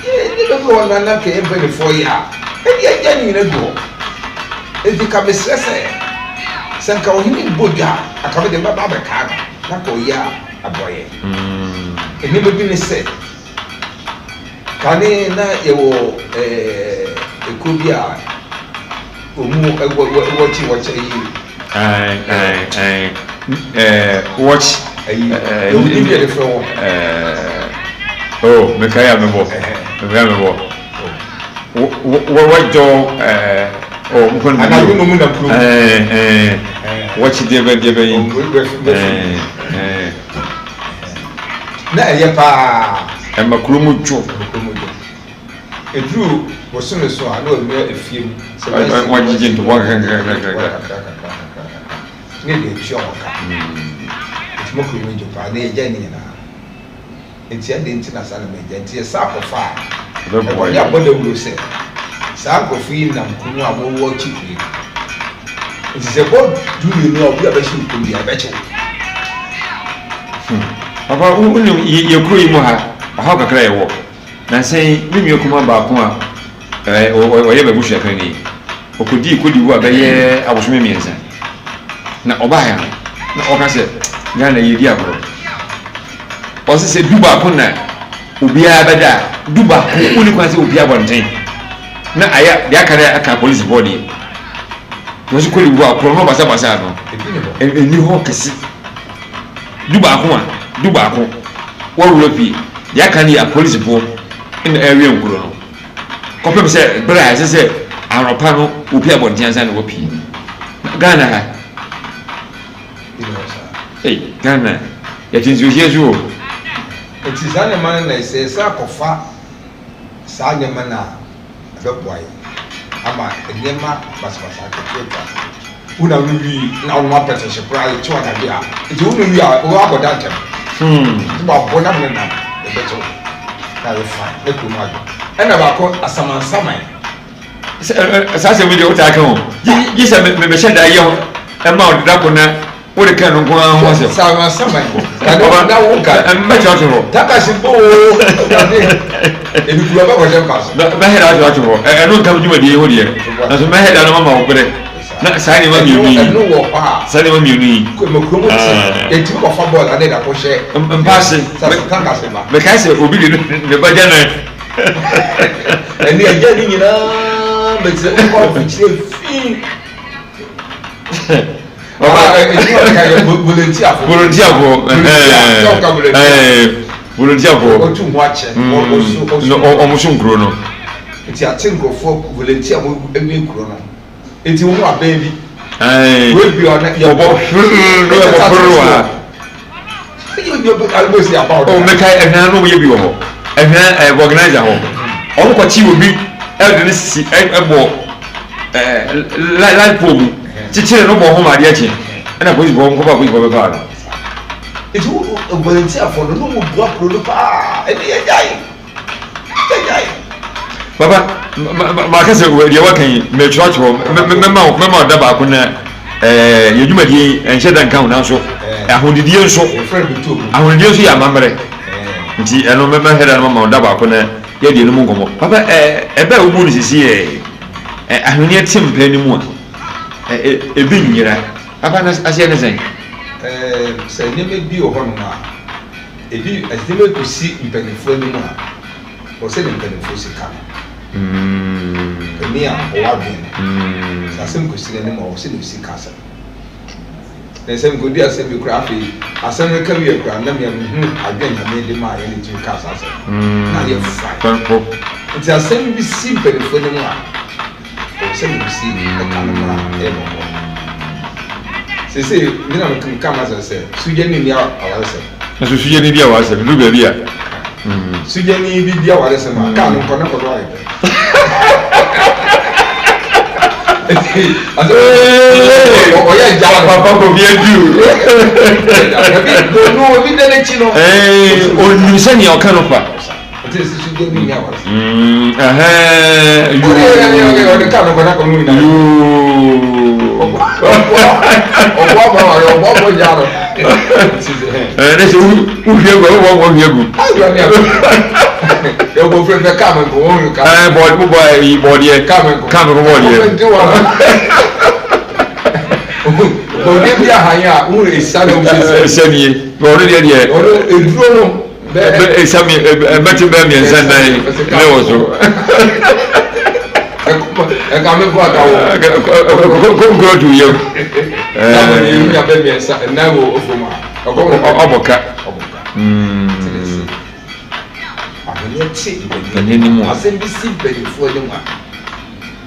S2: ni be ko na ke e be for ya e ya ni na do e di ka be stress sanka ohini bodwa akabe de baba be ka na ko ya aboye eni be bi ne se kane na yewo ekobia omu watch
S1: watch
S2: you be the from
S1: oh me kaya me bo what do oh mkon
S2: ana you no mu na pro
S1: watch debe
S2: na ye pa
S1: makrumu chu
S2: edru wosume so a na o me afiem
S1: se wa jijin to wa
S2: ne de chio ka mo ko mi jo pa na e ja ni na enti ade enti na sa na me ja enti sa ko fa ya bodo wuro se sa ko fi na kunu a mo wo chi fi enti se bo du ni no obi abashi ko bi abachi
S1: papa unu ye kuro yi mu ha ha kakra ye wo na sei mimi kuma ba ko a oye be busha kan ni okodi wo abaye abosome miensa na obaya na okase Ghana ye di agro o se duba ko na obi abada duba ko uni kwa se obi abonten na aya dia kare aka police body to se koli wo akro no basa no eni ho kesi duba ko wo Europe dia kan ya police bo in area nkuro no ko pe se bra se aropa no obi abonten san no pi Ghana ha Ghana ya tinzo Yesu
S2: enti zane man na se sa kofa sa nyama na adobwai ama enyema basbasa kekeka una wi na uma pete she prayer to na bia enti una wi a o akoda ntem ba bona na e beto na we fa e ko ma do e na ba ko asaman
S1: sa se mi de o ta kan yi se me she da ye ho e ma o da ko na o de kan nko an ho se
S2: sama ko na wo ka
S1: me cha to
S2: taka si bo e bi ku ba ko jam ka so
S1: ba he da to e no kan juma de ho de na so me he da no ma wo gre na sa ni ma mi ni
S2: no wo pa
S1: sa ni ma mi ni
S2: ko mo ko mo e ti ko fa ball ade da ko she
S1: passe
S2: sa kan ka se ba
S1: me ka se obi de ba jana
S2: eni eje ni nyina me se ko fi chire fi volunteer for o tun wa che
S1: o mo sun kuro no
S2: enti atenko for volunteer mo emi kuro no enti wo aban bi we bi ona ya
S1: bo wa Oh, make I know you go. And then organize a home. All what you will be elders like boom. Teacher no more home at the and I was born over with Baba.
S2: It's a volunteer for the no block to look at
S1: Baba, Marcus, you're working, make church home, Mamma Dabacuna, you do me and shed and count now. So I would deal so. I will use your memory. I remember head and Mamma Dabacuna, Yadi Mungo. Papa, a bell moon is here. I will need him anymore. A big year. Papa, as anything.
S2: Say, never be a honor. If you as they to see in Pennyford, or sending Pennyford. Mia or Wabin, Sassam could see them or see Castle. They said, good dear, said you crafty. I send a career grand, I've been made the my energy castle. Now you're fine. It's a same simple for the one. Or send you see the camera evermore. They say, you know, come as I said, Sujani ourselves.
S1: As Sujani was a little bit.
S2: Sujani video was a man, can't connect for right. Oh, yeah, Papa will be a Jew. No, we didn't you know.
S1: Hey, oh, you send your canopy.
S2: This is getting hours.
S1: You
S2: the canopy.
S1: who here go?
S2: Eu vou frente a câmera com o cara.
S1: Boy, câmera.
S2: O dia rainha, sabe o que
S1: Sani, already here.
S2: O drono,
S1: Sami, Matthew Bamian Sunday.
S2: É câmera boa,
S1: go to you.
S2: Não, fuma.
S1: Oboka.
S2: Anymore. I send this simple for them.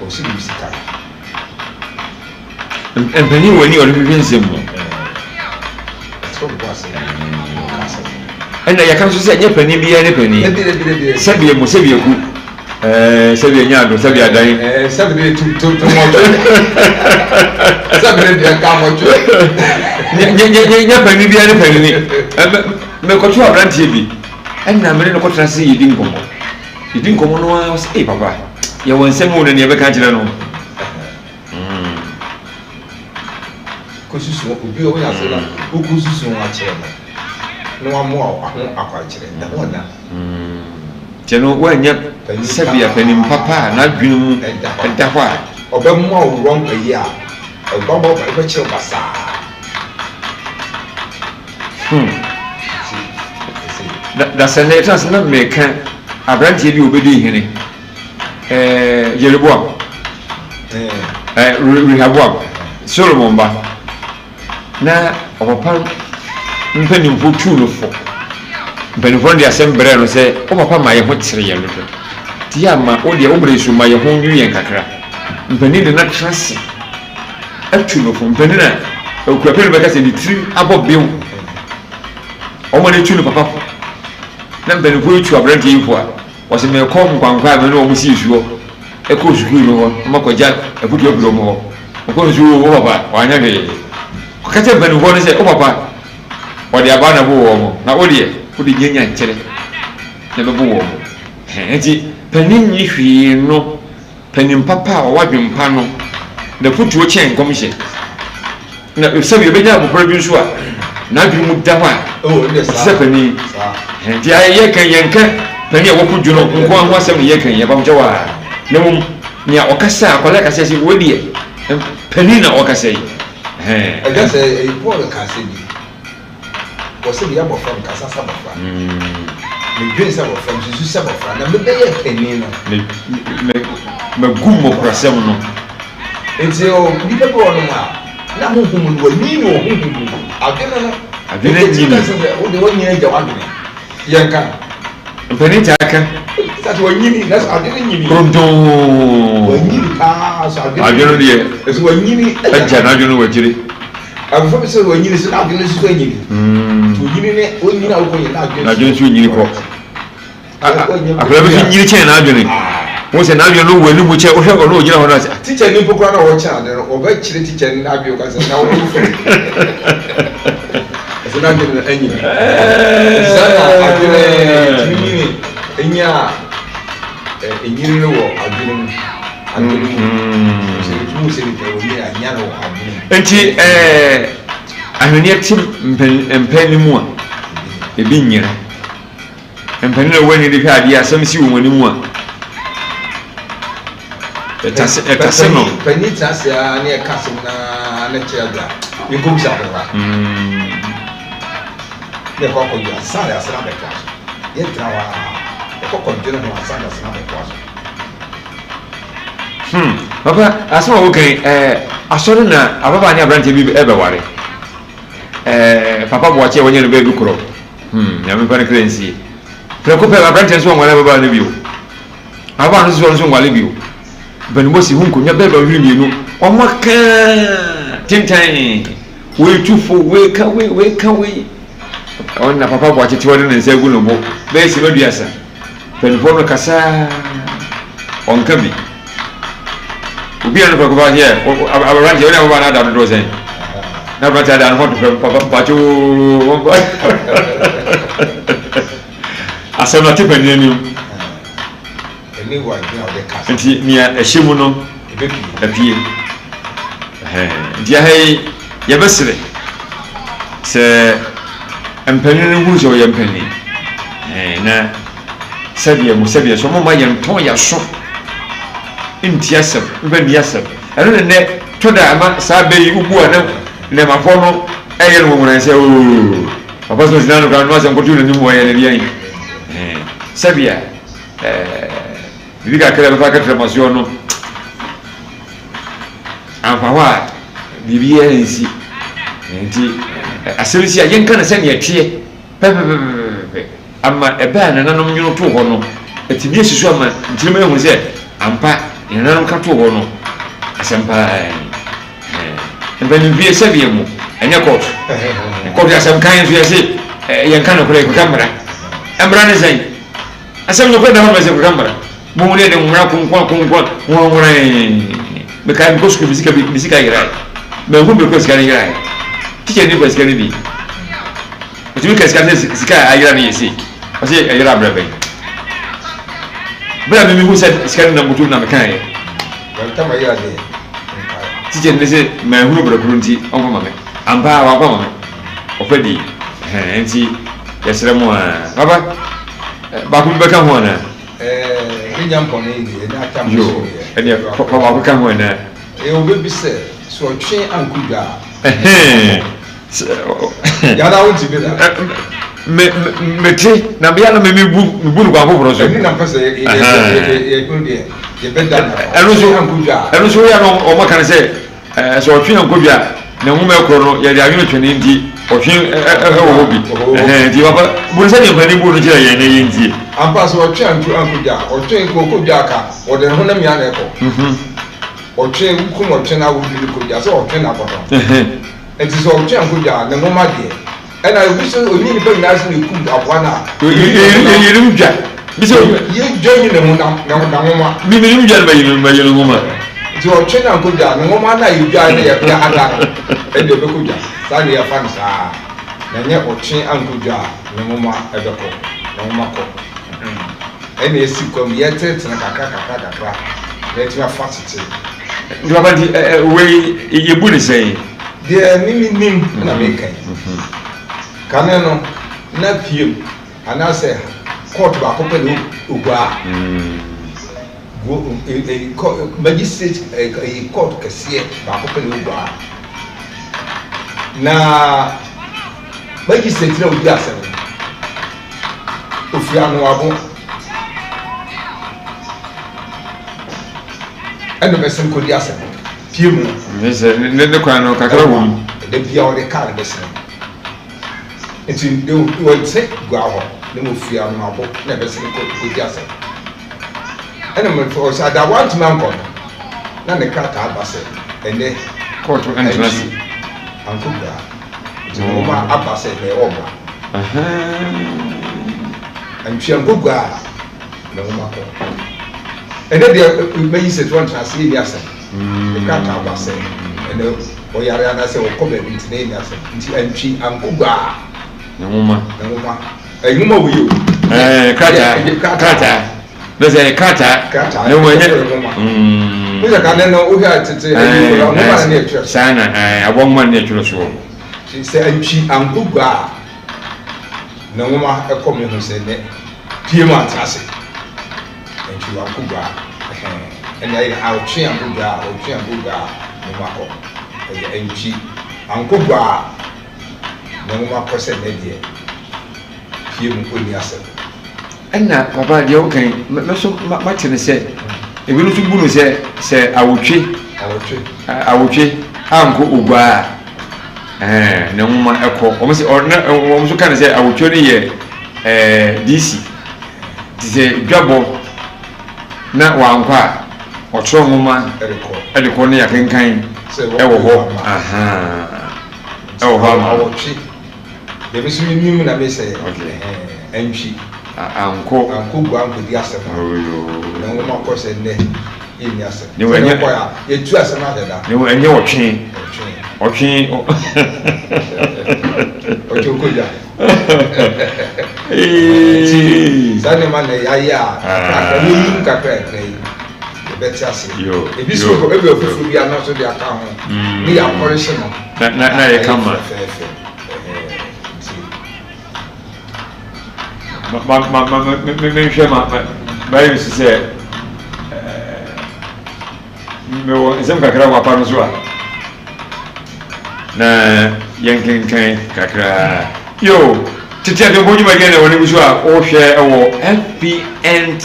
S2: Or should you sit down?
S1: And Penny, when you are living simple. And I can't say, yeah, Penny be any penny. Sabia Musavia, Sabia, Sabia dying.
S2: Saturday to Saturday, come on.
S1: Penny be any penny. Make a 12 rand TV. And I'm ready to see you didn't come. You didn't come on, I was a papa. You want some more than you ever can't know.
S2: Because you will be away as well. Who goes to so much? No one more. I won't acquire that one.
S1: General, when you said be a penny, papa, not you and that why.
S2: Or be more wrong a year. A bubble by Rachel Bassar.
S1: That's a letter, not make a branch you will be doing any. Jeroboam. Rehoboam. Solomon. Now, our palm, penny put two for. Penny for the assembly and say, oh, papa, my what's real. Tiama, all the obras my home new and cacra. Penny did not trust. Actually, from Penina, who could appear because in the tree above Bill. Oh, my tune, papa. Then Penny put to a branch for was a mere calm one five and almost usual. A coach, you Mako Jack, a put your blow more. Of course, you over, why not? Catch up and one say, oh, papa, or the Abana Boom. Now, oh, dear, put the yin and cherry. Never boom. Henty, Penny, if you know, Penny Papa or Wabim Pano, the put to a chain commission. Now, if some of you have a produce, now you would die.
S2: Oh, yes,
S1: Penny. And the Yakan, Penny, what could you know? One was 7 years about Jawa. No, near Okasa, Colaka says you will be. Penina Okase.
S2: I guess a poor Cassidy was a young from Casasaba. The grace of from Susaba, and the Bay Penina.
S1: Magumo Prasemono.
S2: It's your people on now whom will mean or I've been the 1 year Yanka.
S1: Penitaka.
S2: That's what you mean. That's I didn't mean.
S1: I don't know what you
S2: I'm from so when you listen out, you listen when you when you know when you're not
S1: doing you. I've never seen you chain arguing. What's an argument when which I will have no
S2: teacher, you put on our child or by teacher and argue as a now. As an argument, any. In you know,
S1: I mean, yet and penny more. A being and penny when you had, yes, some see when you want. A casino,
S2: Penitas near Casina, Nature. You go somewhere. The cock of your son as another class. Yet, the cock of general son as another class.
S1: Papa, I saw okay. I saw na Ababa ni abranti bi everywhere. Papa watch when you be dukro. Ya me pa na cleanse. Preko pe abranti so won Ababa na biu. Ababa no so won biu. Ben mo si hun ko nya be ba hiri mienu. Omo ka tintan. We tufo we ka we. On na papa watch ti won na nse gu no bo. Be si ba duasa. Ben fo no kasa on ka bi. Ubi anu kwa kwa here, abaranti wale ababa na da do sen. Na brata da no to papa bacho. Asema tipa ni enu.
S2: Eni wa ni o de kasa.
S1: Nti ni ehyimu no apie. Dia hai ye besere. Se empanyin hu jo ye empanyin. Na sabia so mo ma ye nton ya so. Intiasem, even yasem. I don't know, Toda, Sabe, Ubuana, Nemapono, Ayan, when I say, oh, a person is none of our nose and continue to move away. Sabia, Liga Calavaca Tramasiono, and for what? The BNC, and Asilia, young can send you a tear. I'm a band and I know you too, Hono. A tedious woman, Jimmy was there, and Pat. In an uncle no, Asampa, and when you be a Savium, and your court, and court has some kind of young kind of play with camera. And Bran is saying, I said, no better as a camera. More than one rain. The kind of cost music right. But who because getting right? Teacher neighbors can be. But you can sky, I see. I say, I love Rabbi. But I mean, who said scanning number 2 number kind?
S2: Well, come here.
S1: Teacher, they say, my Hubert Grunty, Uncle Mamma, and Power Mamma, or Freddy, and see, yes, Papa, Baku become one.
S2: Young pony, and I come
S1: you, and your Papa become one.
S2: It will be said, so chain and good.
S1: Yada want to be that. Meti na bia na memi bu lu kwa poporo so
S2: ni na pese ye kunde ye beda
S1: eno so ya no o maka se so otwe na nkobia na nwuma ekro no ye de ayo twene ndi otwe wo bi ndi baba bu se ni bani bu no kira ye na ye ndi
S2: ampa so otwe antu ankobia otwe nkobia ka o de ho na mi ana eko otwe ku otwe na wo bi nkobia so otwe na bodo enti so otwe ankobia na nwuma de and I wish only the person has to cook up one hour.
S1: You join the Mona, Mimi Woman.
S2: So, China could down, no woman, you join the and the Bakuja. Sally a fan, and yet, or Chin Uncle Jar, no Moma, at the cook, no Mako. And you see, come yet, and a caca, let your facility.
S1: You have a way you would say,
S2: dear Mimi, and I make Caneno, not you, and I say, court back open Uba. Magistrate a court cashier back open Uba. Now, magistrate no gas. If you are no abo, and the person could ask him. Pum,
S1: Miss the crown of Cacaro,
S2: the Pia the car person. It's in the word say, go, no more fear on my book, never seen good gas. And for us, I want to man, none the cat had and they
S1: court to entrance.
S2: ankogua nti nwoma aba sɛ na ɛwɔ bra antwi ankogua na nwoma kɔ ɛnɛ deɛ mayi sɛ tuwa ntrase yɛ asɛm ɛkrata aba sɛ ɛnɛ ɔyare anasɛ wɔkɔ baabi nti na yɛ asɛm nti antwi ankogua
S1: na nwoma
S2: nwoma wɔ yɛ o
S1: krata bɛsɛ krata na wɔnyɛ
S2: Musa kan no wo ha tete ayi ko no ma na etwa
S1: sana abonma na etwa so
S2: se antwi ankogua na nwoma ekɔ me ho sɛ ne pie ma atase antwi ankogua ɛna yɛ awtwe ankogua nwoma kɔ ɛyɛ antwi ankogua na nwoma kɔ sɛ ne deɛ pie mu ko ni asɛ
S1: ɛna papa deɛ wo kan mɛso matene sɛ ebi no so bu no sɛ awotwe anko ogua na nwoma ɛkɔ ɔmo sɛ ɔmo so ka ne sɛ awotwe no yɛ DC ti sɛ dwabɔ na wankɔ a ɔtwerɛ nwoma ɛde kɔ ne yɛkenkan ɛwɔ hɔ ɛwɔ hɔ ama
S2: awotwe debi so mi na me sɛ antwi ankogua ankodi asɛm na nwoma kɔ sɛ nnɛ yɛnni asɛm ne kɔ a yɛtu asɛm adada
S1: ɛnyɛ ɔtwe
S2: okogya saa nneɛma na yɛayɛ a ɛnum kakra ɛkra yi yɛbɛte ase ebi so ebi ofufu bi anaso de aka ho ne yɛakɔrehye no
S1: na yɛka ma menhwɛ ma bayɛ nso sɛ mewɔ nsɛm kakra wɔ apa no so a na yɛnkenkan kakra yo tete adwompo dwumadie na wɔne bi so a wohwɛ ɛwɔ FPN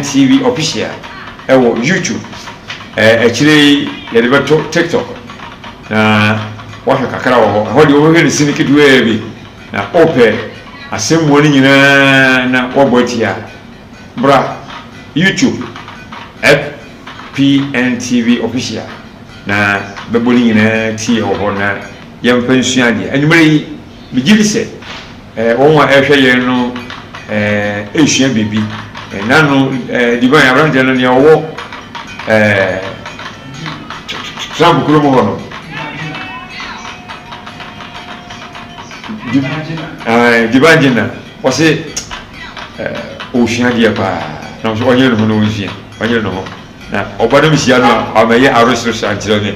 S1: TV official ɛwɔ YouTube akyire yɛde bɛto TikTok na wɔhwɛ kakra wɔ hɔ ɛhɔ deɛ wɔhwɛ ne sini ketewa bi na ɔpɛ asɛmmuo no nyinaa na wɔbɔ atia bra YouTube FPN TV official na bɛbɔ no nyinaa tie wɔ hɔ na yɛmfa nsua adeɛ anwummerɛ yi megye di sɛ wɔn a ɛhwɛ yɛn no ɛsua biribi nano diban aberanteɛ no nea ɔwɔ Trump kurom hɔ no Dibangina wɔse ɔsua deɛ paa na ɔsɛ ɔnyɛ no ho na ɔnsua ɔnyɛ no ho na ɔba no mhyia no a ɔmɛyɛ arosorosoro ankyerɛ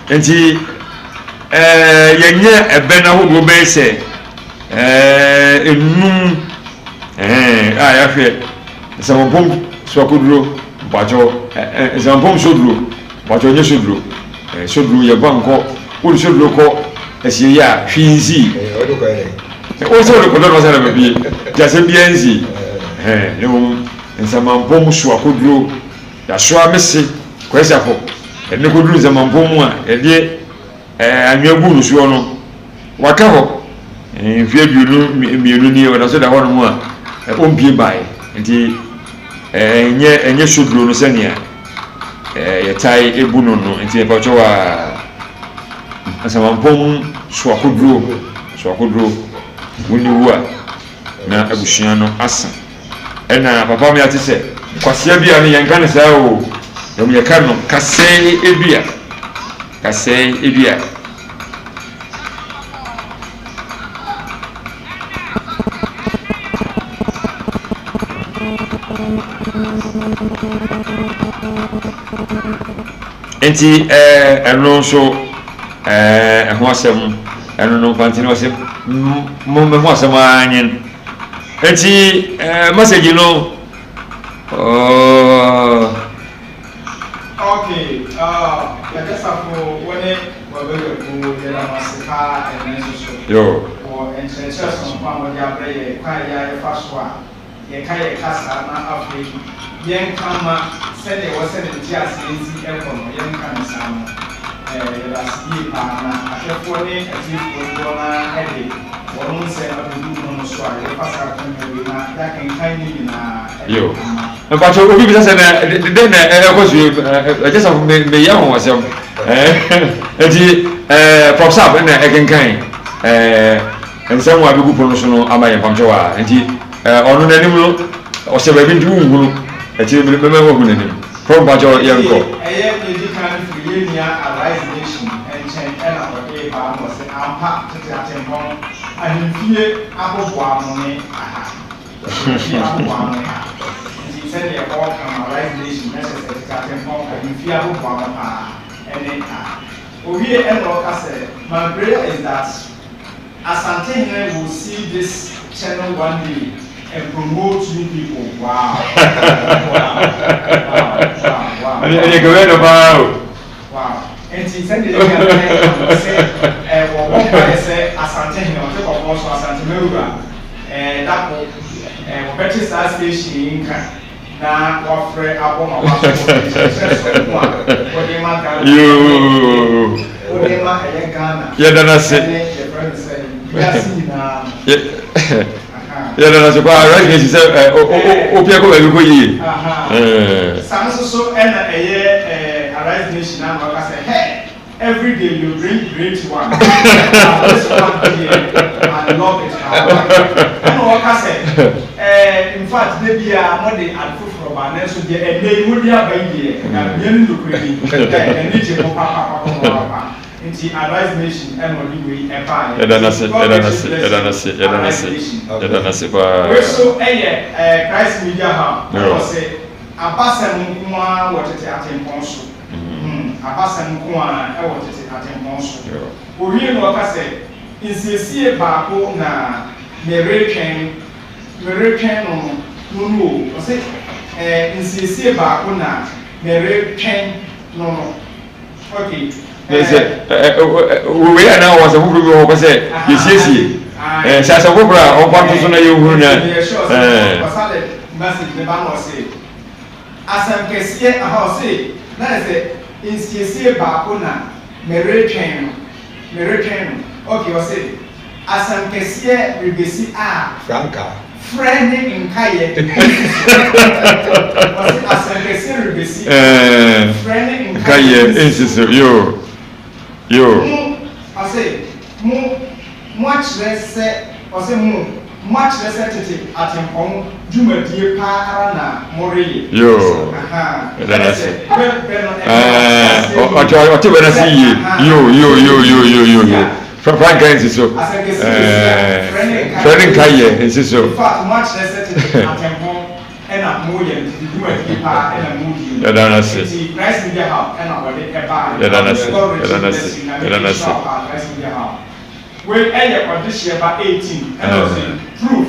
S1: ne nti yɛnyɛ ɛbɛn ahodoɔ bɛyɛ sɛ enum a yɛahwɛ nsɛmɔmpom soakoduro mpakyɛw nsɛmɔmpom soduro mpakyɛw nyɛ soduro soduro yɛ bankɔ wode soduro kɔ asieyi a hwee nsii wo sɛ wode kɔdɔ no ɔsɛ na babie nti asɛm biara nsii ne mmom nsɛmampom soakoduro yɛasoa mese kwasiafo ɛne kɔduru nsɛmampom mu a yɛdeɛ anwea gu no soɔ no waka hɔ mfeɛ mmienu nie wɔda so da hɔ no mu a ɔmpie baeɛ nti ɛnyɛ soduro no sɛnea yɛtae ebu no no nti yɛpɛkyɛw a nsɛmampom soakoduro woni wu a na abusua no asa ɛna papa mi ate sɛ kwasea bi a no yɛnka ne saa o dɛm yɛka no kasɛe ebia enti ɛno nso ɛho asɛm ɛno no mfantini wɔ sɛ mo asɛm anyen enti message no
S3: okay yɛkasafo wɔne wɔbɛwɛku yɛdamase paa ɛne nso so wɔ nkyerɛkyerɛ sonko a wɔde abrɛ yɛ kwan yɛ yɛfa so a yɛka yɛ kasa na afei yɛnka ma sɛdeɛ ɛwɔ sɛ ne nte aseɛ nsi ɛkɔ no yɛnka ne saa no yɛdase yie paa na ahwɛfoɔ ne atiefoɔ doɔ na ɛde wɔn nsɛm abɛdu no no so a ye pasa ko no na ya kan ni na
S1: yo but obi bi say na den na ko so just of me ya ho wasem enti from sap na kan nsɛm wa bɛgu pono so no ama yɛ mpamkyɛ wa enti ɔno n'anim no ɔhyɛ baabi nti wunhunu akyire mɛmɛ hɔ hu n'anim from mpamkyɛ yɛnkɔ
S3: ɛyɛ ɛdi kan firi yɛ nia arise nation ɛnkyɛn ɛna ɔde ba no sɛ ampa tete atempɔn ahemfie aboboa no ne aha ahemfie aboboa no ne aha nti sɛdeɛ ɔka no arise nation ɛhyɛ sɛ tete atempɔn ahemfie aboboa no paa ɛne aha owie ɛna ɔka sɛ my prayer is that Asante Hene will see this channel one day and promote new people. Wow. Wow. And she said, Asante Hene, on top of also Asante Meruba, and that will purchase that station in now offer Aboma.
S1: Yeah, that's a bar, right? She said, Opia, go ye.
S3: Some so and a Arise Nation now, I say, hey, every day you bring great one. This one here, I love it. I know what I say. In fact, maybe I'm not the alpha from our next day, and they would be a baby, and then look really, and need to papa. Nti Arise Nation MOD we empire. Edanase. We so Christ Media Hub. We say abasem nko wotete atempon so. Abasem nko wotete atempon so. Owie no ka say insiesie baako na meretwen no. O say insiesie baako na meretwen no. Okay.
S1: We are now was a movie over say, yes, as a woman, or what was on you who
S3: message the banner say. As I'm Kessie, a house say, that is it, in CC Bakuna, American. Okay, I say, as I'm Kessie, we be see
S2: Franca.
S3: Friend in Kaye. As I'm Kessie, we be see friend in
S1: Kaye, Yo,
S3: I say, much less said, or say, much less attitude at him home, Juma dear Parana, Mori.
S1: Yo, then I say, whatever I see you. From Frank so. Friend Kaye, is so.
S3: In fact, much less attitude at him home. And a million to do a keeper and a movie.
S1: You don't see.
S3: Christ Media Hub and our bar.
S1: You don't see.
S3: Well, I this year by 18 and I say, proof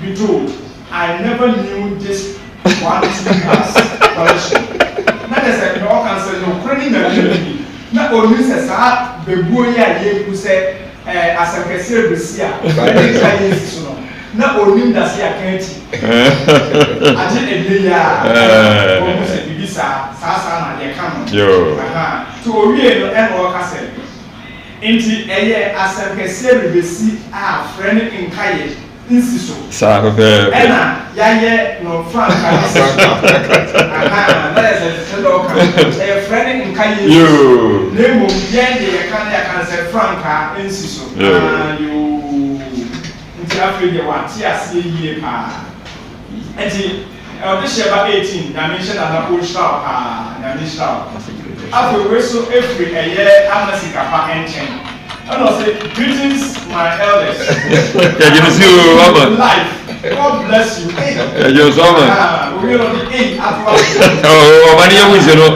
S3: be told. I never knew this one collection. Not as I no cancel no credit. Not only says that the boy who said, as a cashier, na onim da se akanti age ebeya o se bibisa sasa na de ka no to owie no e no ka se enti eye asankese rebesi a friend nkaye insiso
S1: sa ko
S3: ena yaye no franka na se do ka e friend nkaye
S1: yo
S3: nemo yende ye kan se franka insiso yo After the one, year pa. And this year by 18, I mentioned that I pushed out, after we so every a year, I'm not sick of and I will say, greetings, my elders. Life. God bless you.
S1: You're so
S3: we will be 8 at
S1: oh, money, you know.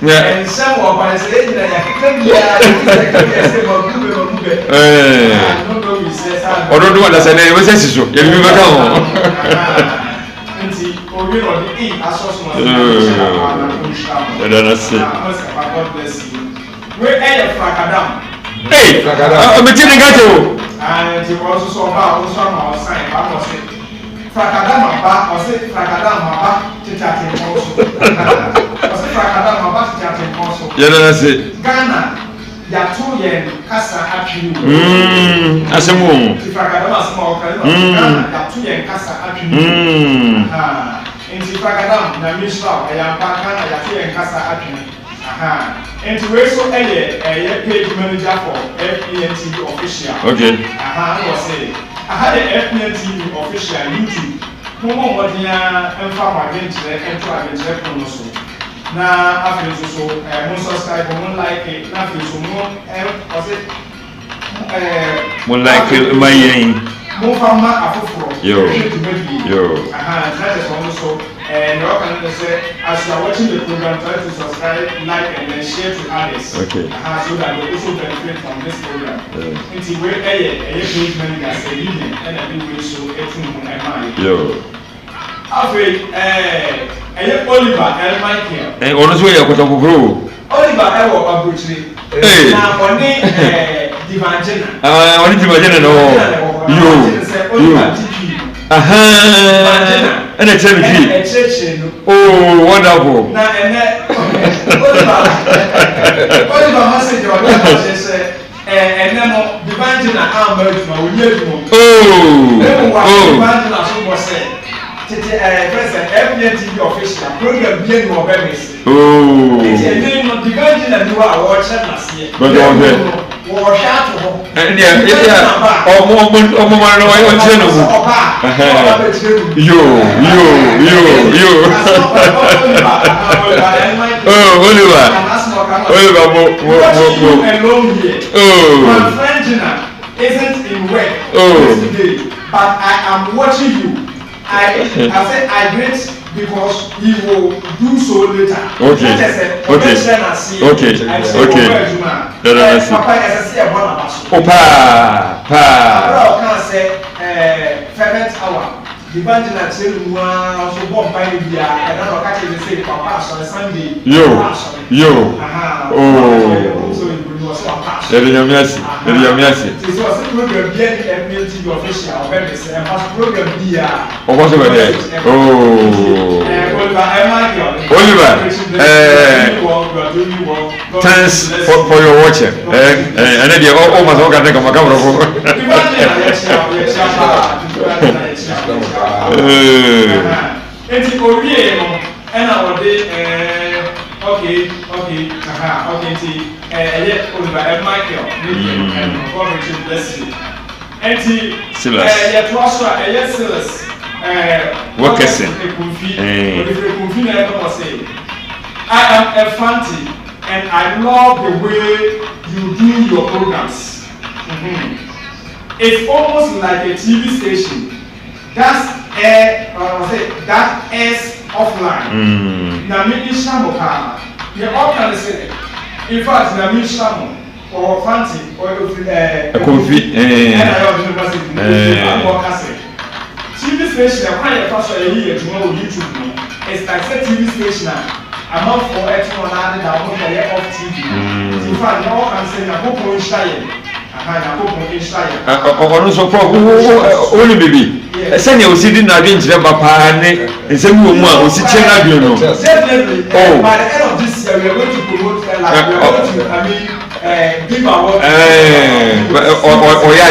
S3: And some of my say that I
S1: I don't know what I said. It was so. You remember how?
S3: God bless you. Where are Fracadam?
S1: Hey, I'm a chilling gato.
S3: And you also saw about some sign. I was saying, Fracadam, or say Fracadam, to chat also. Fracadam, to chat also.
S1: Yeah, that's it.
S3: Ghana. yato yen kasa atwini
S1: asemu
S3: tifakadam asema okale yato yen kasa atwini tifakadam na misra ayampa kana yato yen kasa atwini and we so a page manager for FPNTV official.
S1: Okay.
S3: I was saying I had a FPNTV official YouTube. Momo modia emfa magentire ento agentire kono so. Na afi so mo subscribe mo like na afi so mo was it
S1: mo like my yen.
S3: Mo fama afoforo.
S1: Yo.
S3: That is also and you can say as you are watching the program, try to subscribe, like, and then share to others.
S1: Okay.
S3: So that you also benefit from this program. It's a way a page manager say evening and I think we show it in my mind.
S1: Yo.
S3: Afraid Oliver and Michael.
S1: And honestly, I got to grow.
S3: Oliver, I will approach you. Now, for me, Divangina.
S1: I want to imagine
S3: Oliver TP.
S1: And a church. Oh, wonderful.
S3: Now, Oliver message or say, and then Divangina, I'm going to Divangina, so was said. President FPNTV official program being more famous.
S1: Oh.
S3: It's a name of Divangina and you are watching us here.
S1: But
S3: I am watching you. I said I great because he will do so later.
S1: Okay.
S3: Papa, as I say, I say, fervent hour. The band that said, so bomb by the beer, and I don't catch it say, Papa, so Sunday.
S1: Yo. Oh. Your mercy.
S3: This was a program being FPNTV official, and past program beer.
S1: Oh, what's over there? Oh. Oliver, thanks for your watching. And then you almost all got to come
S3: okay. Oliver Michael, and God Richard bless you. And Silas. I am a fancy and I love the way you do your programs. It's almost like a TV station. That airs offline. Nami Ishamoka. You all can say. In fact, Nami Shamo or fancy or
S1: Kofi.
S3: TV station, I can't pass a year tomorrow YouTube. It's like a TV station. I'm not for it on another off TV. In fact, no one can say, I hope we'll try.
S1: Also, only baby. Send you sitting against the papa and send you one who's sitting at you.
S3: Definitely. By the end of this year, we are going to promote give our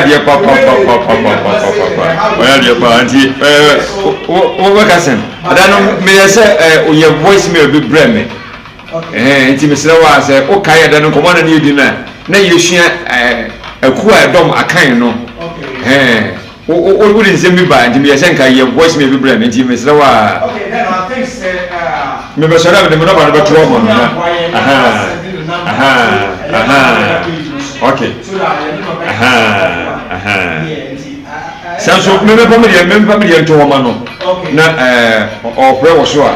S1: dear papa. Dear papa, I don't may I say, your voice may be breme. Intimacy was okay, I don't come on a new dinner. Now you share a queer dom a kind no. What wouldn't send me by and me? I think your voice may be breme. Intimacy.
S3: Okay, then I think,
S1: maybe I should have the number of trouble. Okay. So maybe to woman. Or prayer was sure.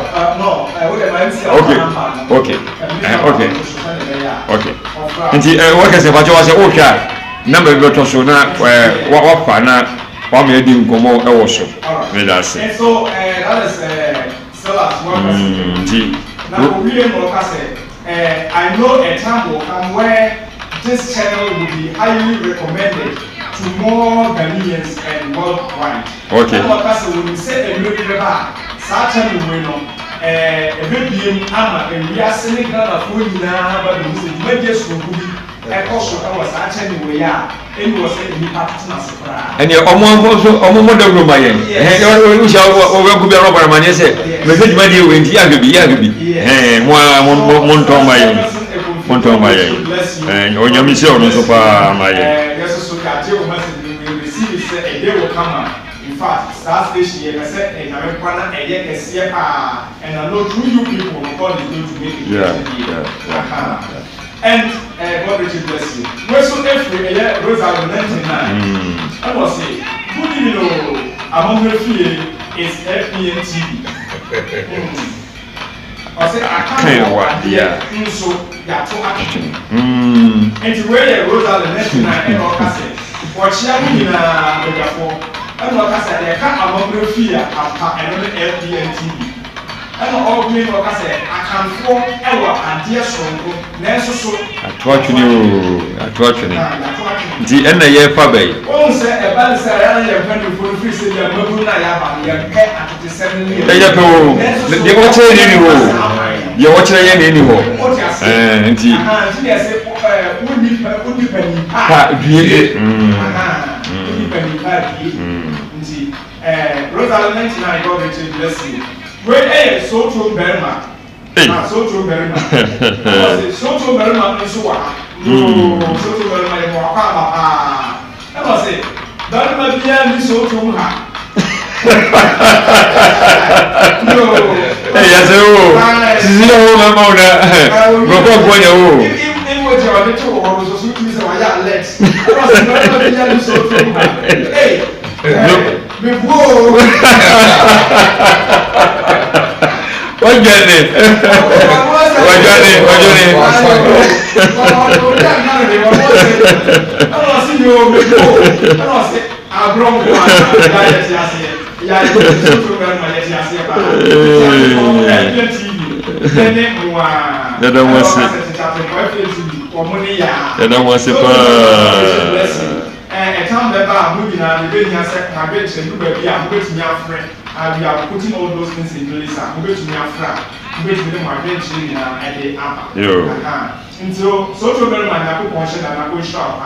S1: Okay. And what is about you? Okay. Number of to so now what partner or maybe come also.
S3: And so that is Silas. Now, William Okase, I know a time will come where this channel will be highly recommended to more Ghanaians and worldwide.
S1: Okay.
S3: And Okase will say a little bit about such a winner. A baby, and we are sending out a phone now, but the messages will be ɛkɔso ɛwɔ saa kyɛn wɔ yi a ɛni wɔ sɛ nipa tete na se koraa.
S1: ɛni ɔmo dɔwuro ma yɛn ɛhɛn nhyɛ ɔwɔ kubi ɔmo bɔrɔ ma ne sɛ mɛsɛ juma di ewe nti yahwɛ bi ɛhɛn mo ntɔn ma yɛn mo ntɔn ma yɛn onyame sɛ ɔno nso paa ma yɛn.
S3: yɛsɛ so kagye wɔn message we receive sɛ ɛde wɔ kama in fact saa station yɛ mɛsɛ ɛnyame kwan na ɛyɛ kɛseɛ paa and I know through you people God is going to make it easy. And God richly bless you. We so every year Rosa 99. I was say good evening among the few is FPN TV. I say I can't what yeah so ya to action. And the way Rosa 99 and Okase what share we na Bejafo and Okase they can among the few apa and FPN TV. ɛna ɔgbin na ɔka sɛ akanfo ɛwɔ adeɛ soronko nanso so
S1: atoatwene nti ɛna yɛfa bɛyi
S3: wɔn sɛ ɛba ne sɛ ɛyɛ yɛ mpɛnfo no firi sɛ yɛ mabu na yɛaba no yɛpɛ atotesɛm no
S1: ɛyɛ pɛ o deɛ wɔkyerɛ yɛ ni hɔ deɛ wɔkyerɛ yɛ ni hɔ nti
S3: yɛ sɛ wonipa nipa
S1: pa due
S3: wonipa nipa due nti Rosalind 99 God richly bless you. Where so true Berma. So true Berma. So true Berma is what? No, so true Berma is what? I must say, Berma behind this so true. No,
S1: yes, oh, zero amount. Go for you.
S3: It was your little or so sweet as I legs. Berma behind this so true. Hey, before.
S1: Wajane.
S3: We are putting all those things in place. I'm going to be afraid. I'm going to be my bench at the app. Until social media, I'm going to shop.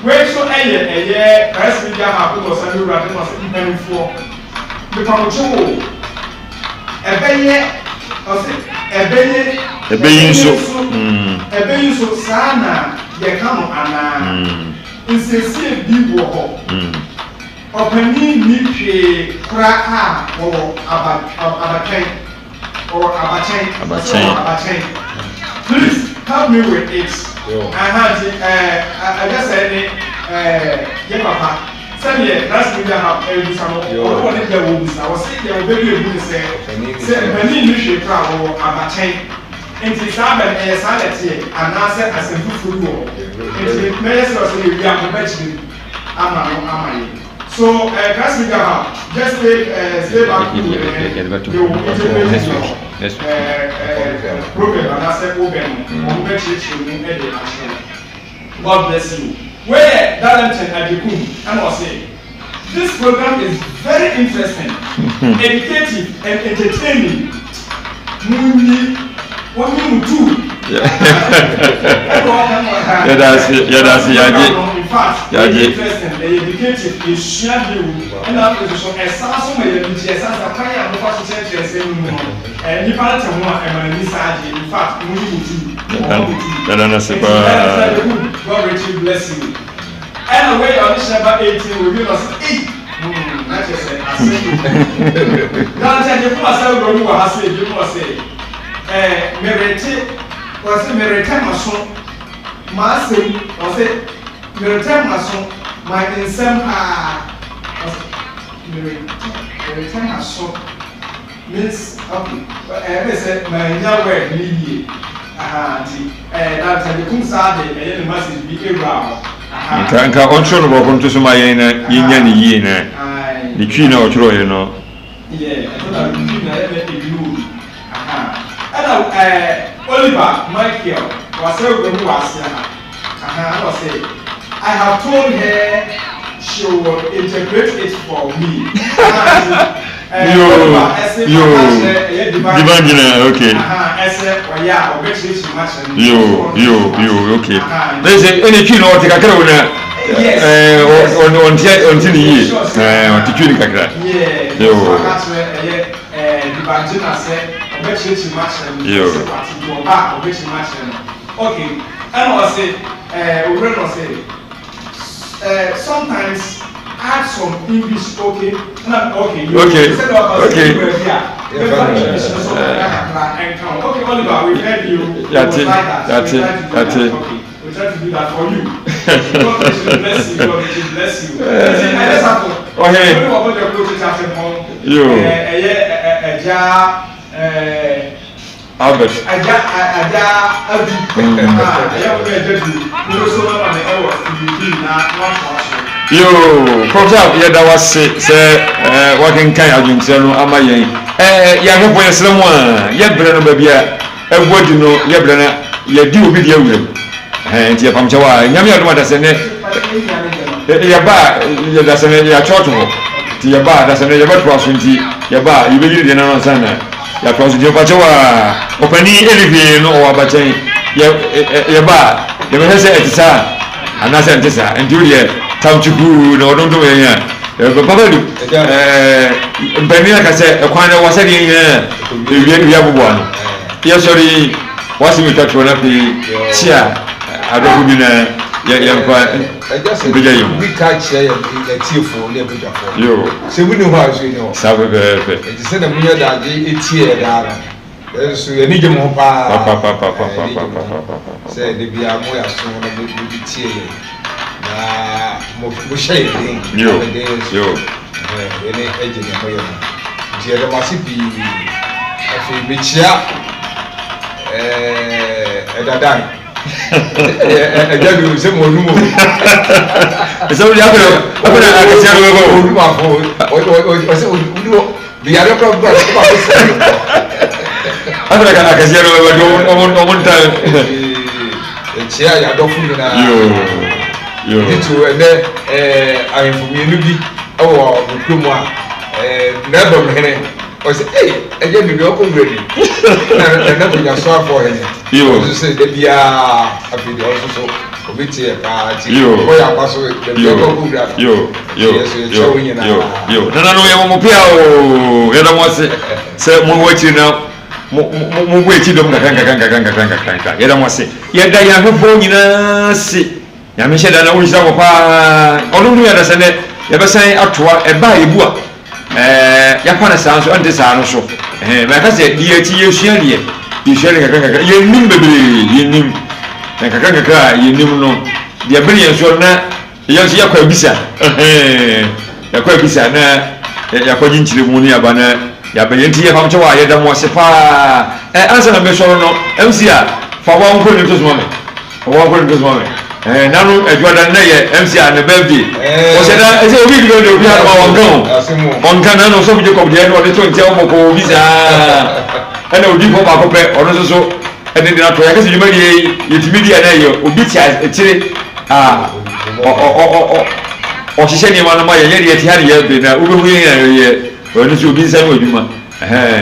S3: Where so a year, press media have put us under writing us even for the control. A benny so sana, ye come on. It's a safe deep walk. Openi nipe kraa or abachen. Please help me with it. I just said yeah papa. Send me last week I have every summer or one day will be I was saying there will be a good say openi nipe kraa or abachen. Enti sabe salad here and answer as a food war. Enti me say we are prepared ama so, Kasmiga, just stay back to the program and I said, God bless you. Where Darlington Adekum, I must say, this program is very interesting, educative, and entertaining. What you do? In fact, interesting, the educative is shared and after so a sound may be just as a kind of positive and you can't tell what I'm in fact, God richly bless you. And away on December 18 will give us 8. That's just it. I say, that's the first I say, you must say. Merete was a merete mason was it merete mason my insem merete mason means okay I said my word media that's the kumsade and message be around
S1: nka oncho no boko nto so ma yen na yenya ne yie na ni twi na otro ye no
S3: yeah I thought twi na e blue Oliver Michael was going to say, I have told her she will interpret it for me.
S1: Divine, okay. Okay. There's any key or take a corona. On the year. On the Cunica.
S3: Okay, and I say, sometimes add some English, okay? Okay, okay. Okay, Oliver, we've heard you. That's it. We try to do that for you. God bless you. God bless you. Okay. What your coach at home?
S1: Albert. Professor, that was say working kind of things. Am I? Young boy, someone. Brother, baby. What you know? Brother, you do with you. And you from Jawa. Yammy, what I say. That's a church. Your bar, that's another opportunity. Your bar, you believe in an answer. Ya kwa ndio pachowa opani elivi no abachen ya ba ya mehese etisa anasa etisa ndiye tamchuku no odondo ya papa du mpani akase ekwana wasadi ya bubu ano ya sori wasi mitatu na pi chia adoku bi na ya kwa bija yo
S2: we catch ya tiefo le bija fo
S1: yo
S2: se wuni ho aso ni ho
S1: sabe be
S2: ti se na munya da je etie da na so ya ni je mo pa se de bia mo ya so na be tie na mo shey din
S1: yo
S2: ene eje ne mo yo je da masi bi afi bi chia edadan ẹjẹ ṣe mo nu mo.
S1: ìṣòro yà abẹ́rẹ́ àkàtì àrùn ẹ̀rọ.
S2: olúwa fún ọ̀sẹ̀ olúwa bí yàrá kọ́ gbọ́dọ̀ ṣe máa fi sẹ́yìn.
S1: abẹ́rẹ́ àkàtì àrùn ẹ̀rọ ọmọ níta.
S2: ẹ̀kyẹ́ àyàdọ́ fún mi náà. nítorí ẹ̀nẹ́ àyìnfòmíyẹnú bi ẹ̀wọ̀ ọ̀dùnkún mu a nẹ́ẹ̀bọ̀ mìíràn ọ̀sẹ̀ ẹ̀jẹ̀ nìyẹn ọkọ̀ wúrẹ̀ ni ẹ̀nẹ́ kò yà sọ àfọ̀ ẹ̀nẹ́. ọ̀sẹ̀ sẹ̀ dẹ́bi yá àfìdí ọ̀sọ̀ so obi ti ẹ̀ paa ti ọ̀kọ̀ yà pa so dẹ́bi ọkọ̀ wúrẹ̀ àná.
S1: nana no yɛ mo pia o yɛ dɔm ɔse sɛ mo wɔ akyiri na mo bu akyi dɔm kakranka yɛ dɔm ɔse yɛda yɛn ahwɛfoɔ nyinaa se nyame hyɛ da na wonhyira mo paa ɔno no yɛda sɛ nɛ yɛbɛsan atoa ɛbaa yɛbu a yɛapa no saa nso ɛnte saa no so mɛka sɛ deɛ akyi yɛsua deɛ kakrakakra yɛnim bebree yɛnim na kakrakakra a yɛnim no deɛ bere yɛn so na yɛn nso yɛkɔ abisa yɛkɔ abisa na yɛkɔgye nkyerɛ mu ne yɛba na yɛabɛyɛ nti yɛfam kyɛ wɔ a yɛda mo ase paa ansa na mɛsɔre no MC a fa wɔn nkɔ ne ntosoma me nanu adwada na yɛ MC a ne birthday ɔhyɛ da ɛsɛ obi bi obi ha ma wɔnka na no so bi Jacob deɛ no ɔde to nkyɛn ɔmɔ kɔ obi saa ɛna odi fɔ baako pɛ ɔno nso so ɛde de ato yɛkɛsɛ dwuma deɛ yɛtumi di ɛna yɛ obi ti akyire a ɔhyehyɛ nneɛma no ma yɛ deɛ ti ha ne yɛ bɛ na wobɛhu yɛ ɔno nso obi nsa no adwuma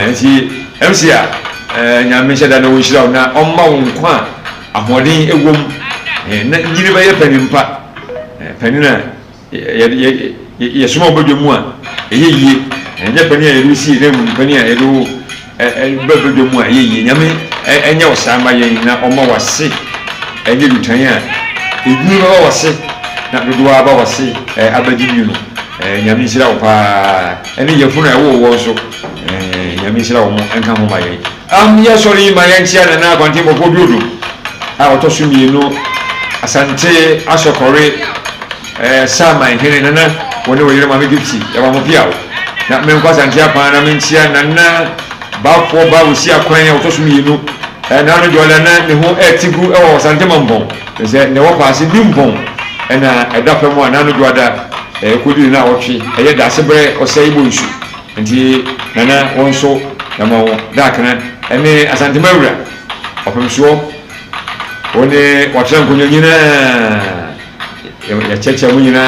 S1: nti MC a nyame hyɛ da na wɔnhyira wo na ɔmma wo nkwa a ahoɔden ɛwɔ mu na nyini bɛyɛ panimpa panin a yɛsoma wobɛdwa mu a ɛyɛ yie ɛnyɛ panin a yɛde si na mu panin a yɛde bɛbɛdwa mu a ɛyɛ yie nyame ɛnyɛ wo saa ma yɛn na ɔma wase ɛnyɛ lutan a ɛdwunu bɛba wase na dodoɔ aba wase abagye nwi no nyame nhyira wo paa ɛne yɛfunu a ɛwɔ wɔ so nyame nhyira wo mo ɛnka ho ma yɛn yɛsɔre yi ma yɛnkyia nana akwante mmɔfɔ biodo a ɔtɔ so mmienu asante asokore saman hene nana wone wo yere ma megipsi ya mo pia na me nkwa asante apa na me nchia nana bafo ba wo si akwan ya otoso mienu na no jola na ne ho etigu e wo asante mambon se ne wo paase bimpon na edafa mu na no joada kodi na wotwe eye da sebre osai bo nsu nti nana wonso na ma wo dakana ene asante mawura opemso one watran kunyo nyina ya cheche mu nyina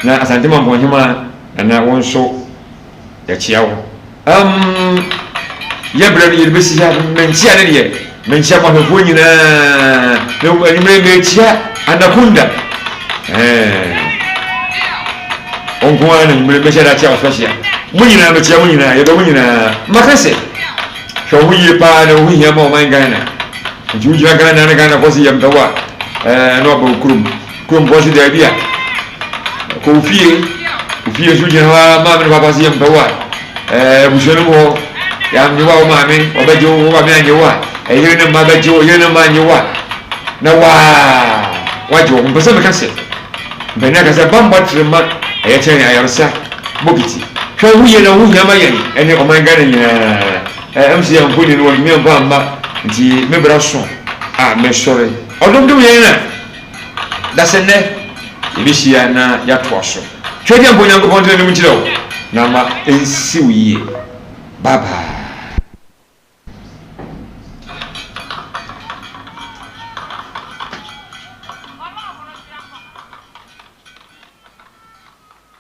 S1: na asante mambo hima na wonso yɛkyia wo yɛbrɛ no yɛrebɛsi ha mankyia ne deɛ mankyia mahwɛfoɔ nyinaa na animere mɛkyia Anaconda onko ana animere mɛhyɛ da kyia ɔsɔhyia mo nyinaa mɛkyia mo nyinaa yɛdɔ mo nyinaa maka sɛ hwɛ wo yie paa na wo hia ma ɔman Ghana nti wogyina Ghana ne Ghana kɔ sɛ yɛmpɛ wo a na ɔba wo kurom kɔ sɛ daabi a kɔ ofie so gyina hɔ a maame ne papa sɛ yɛmpɛ wo a abusua no mu hɔ yɛamnye wo a wo maame ɔbɛgye wo maame anyɛ wo a ɛyere ne mma bɛgye wo yere ne mma anyɛ wo a na wagye wo mpɛ sɛ meka sɛ mpani aka sɛ bambɔ trema ɛyɛ kyerɛ ne ayaresa bokiti hwɛ wo yie na wo hia ma yɛn ɛne ɔman Ghana nyinaa MC Amponi no wɔn mmea mpa mma nti mebra so a mesɔre ɔdomdom yɛn na da sɛ nnɛ yɛbɛhyia na yɛatoa so twɛ deɛ mpo Nyankopɔn tena ne mu kyerɛ wo na ma ɛnsi wo yie bye bye.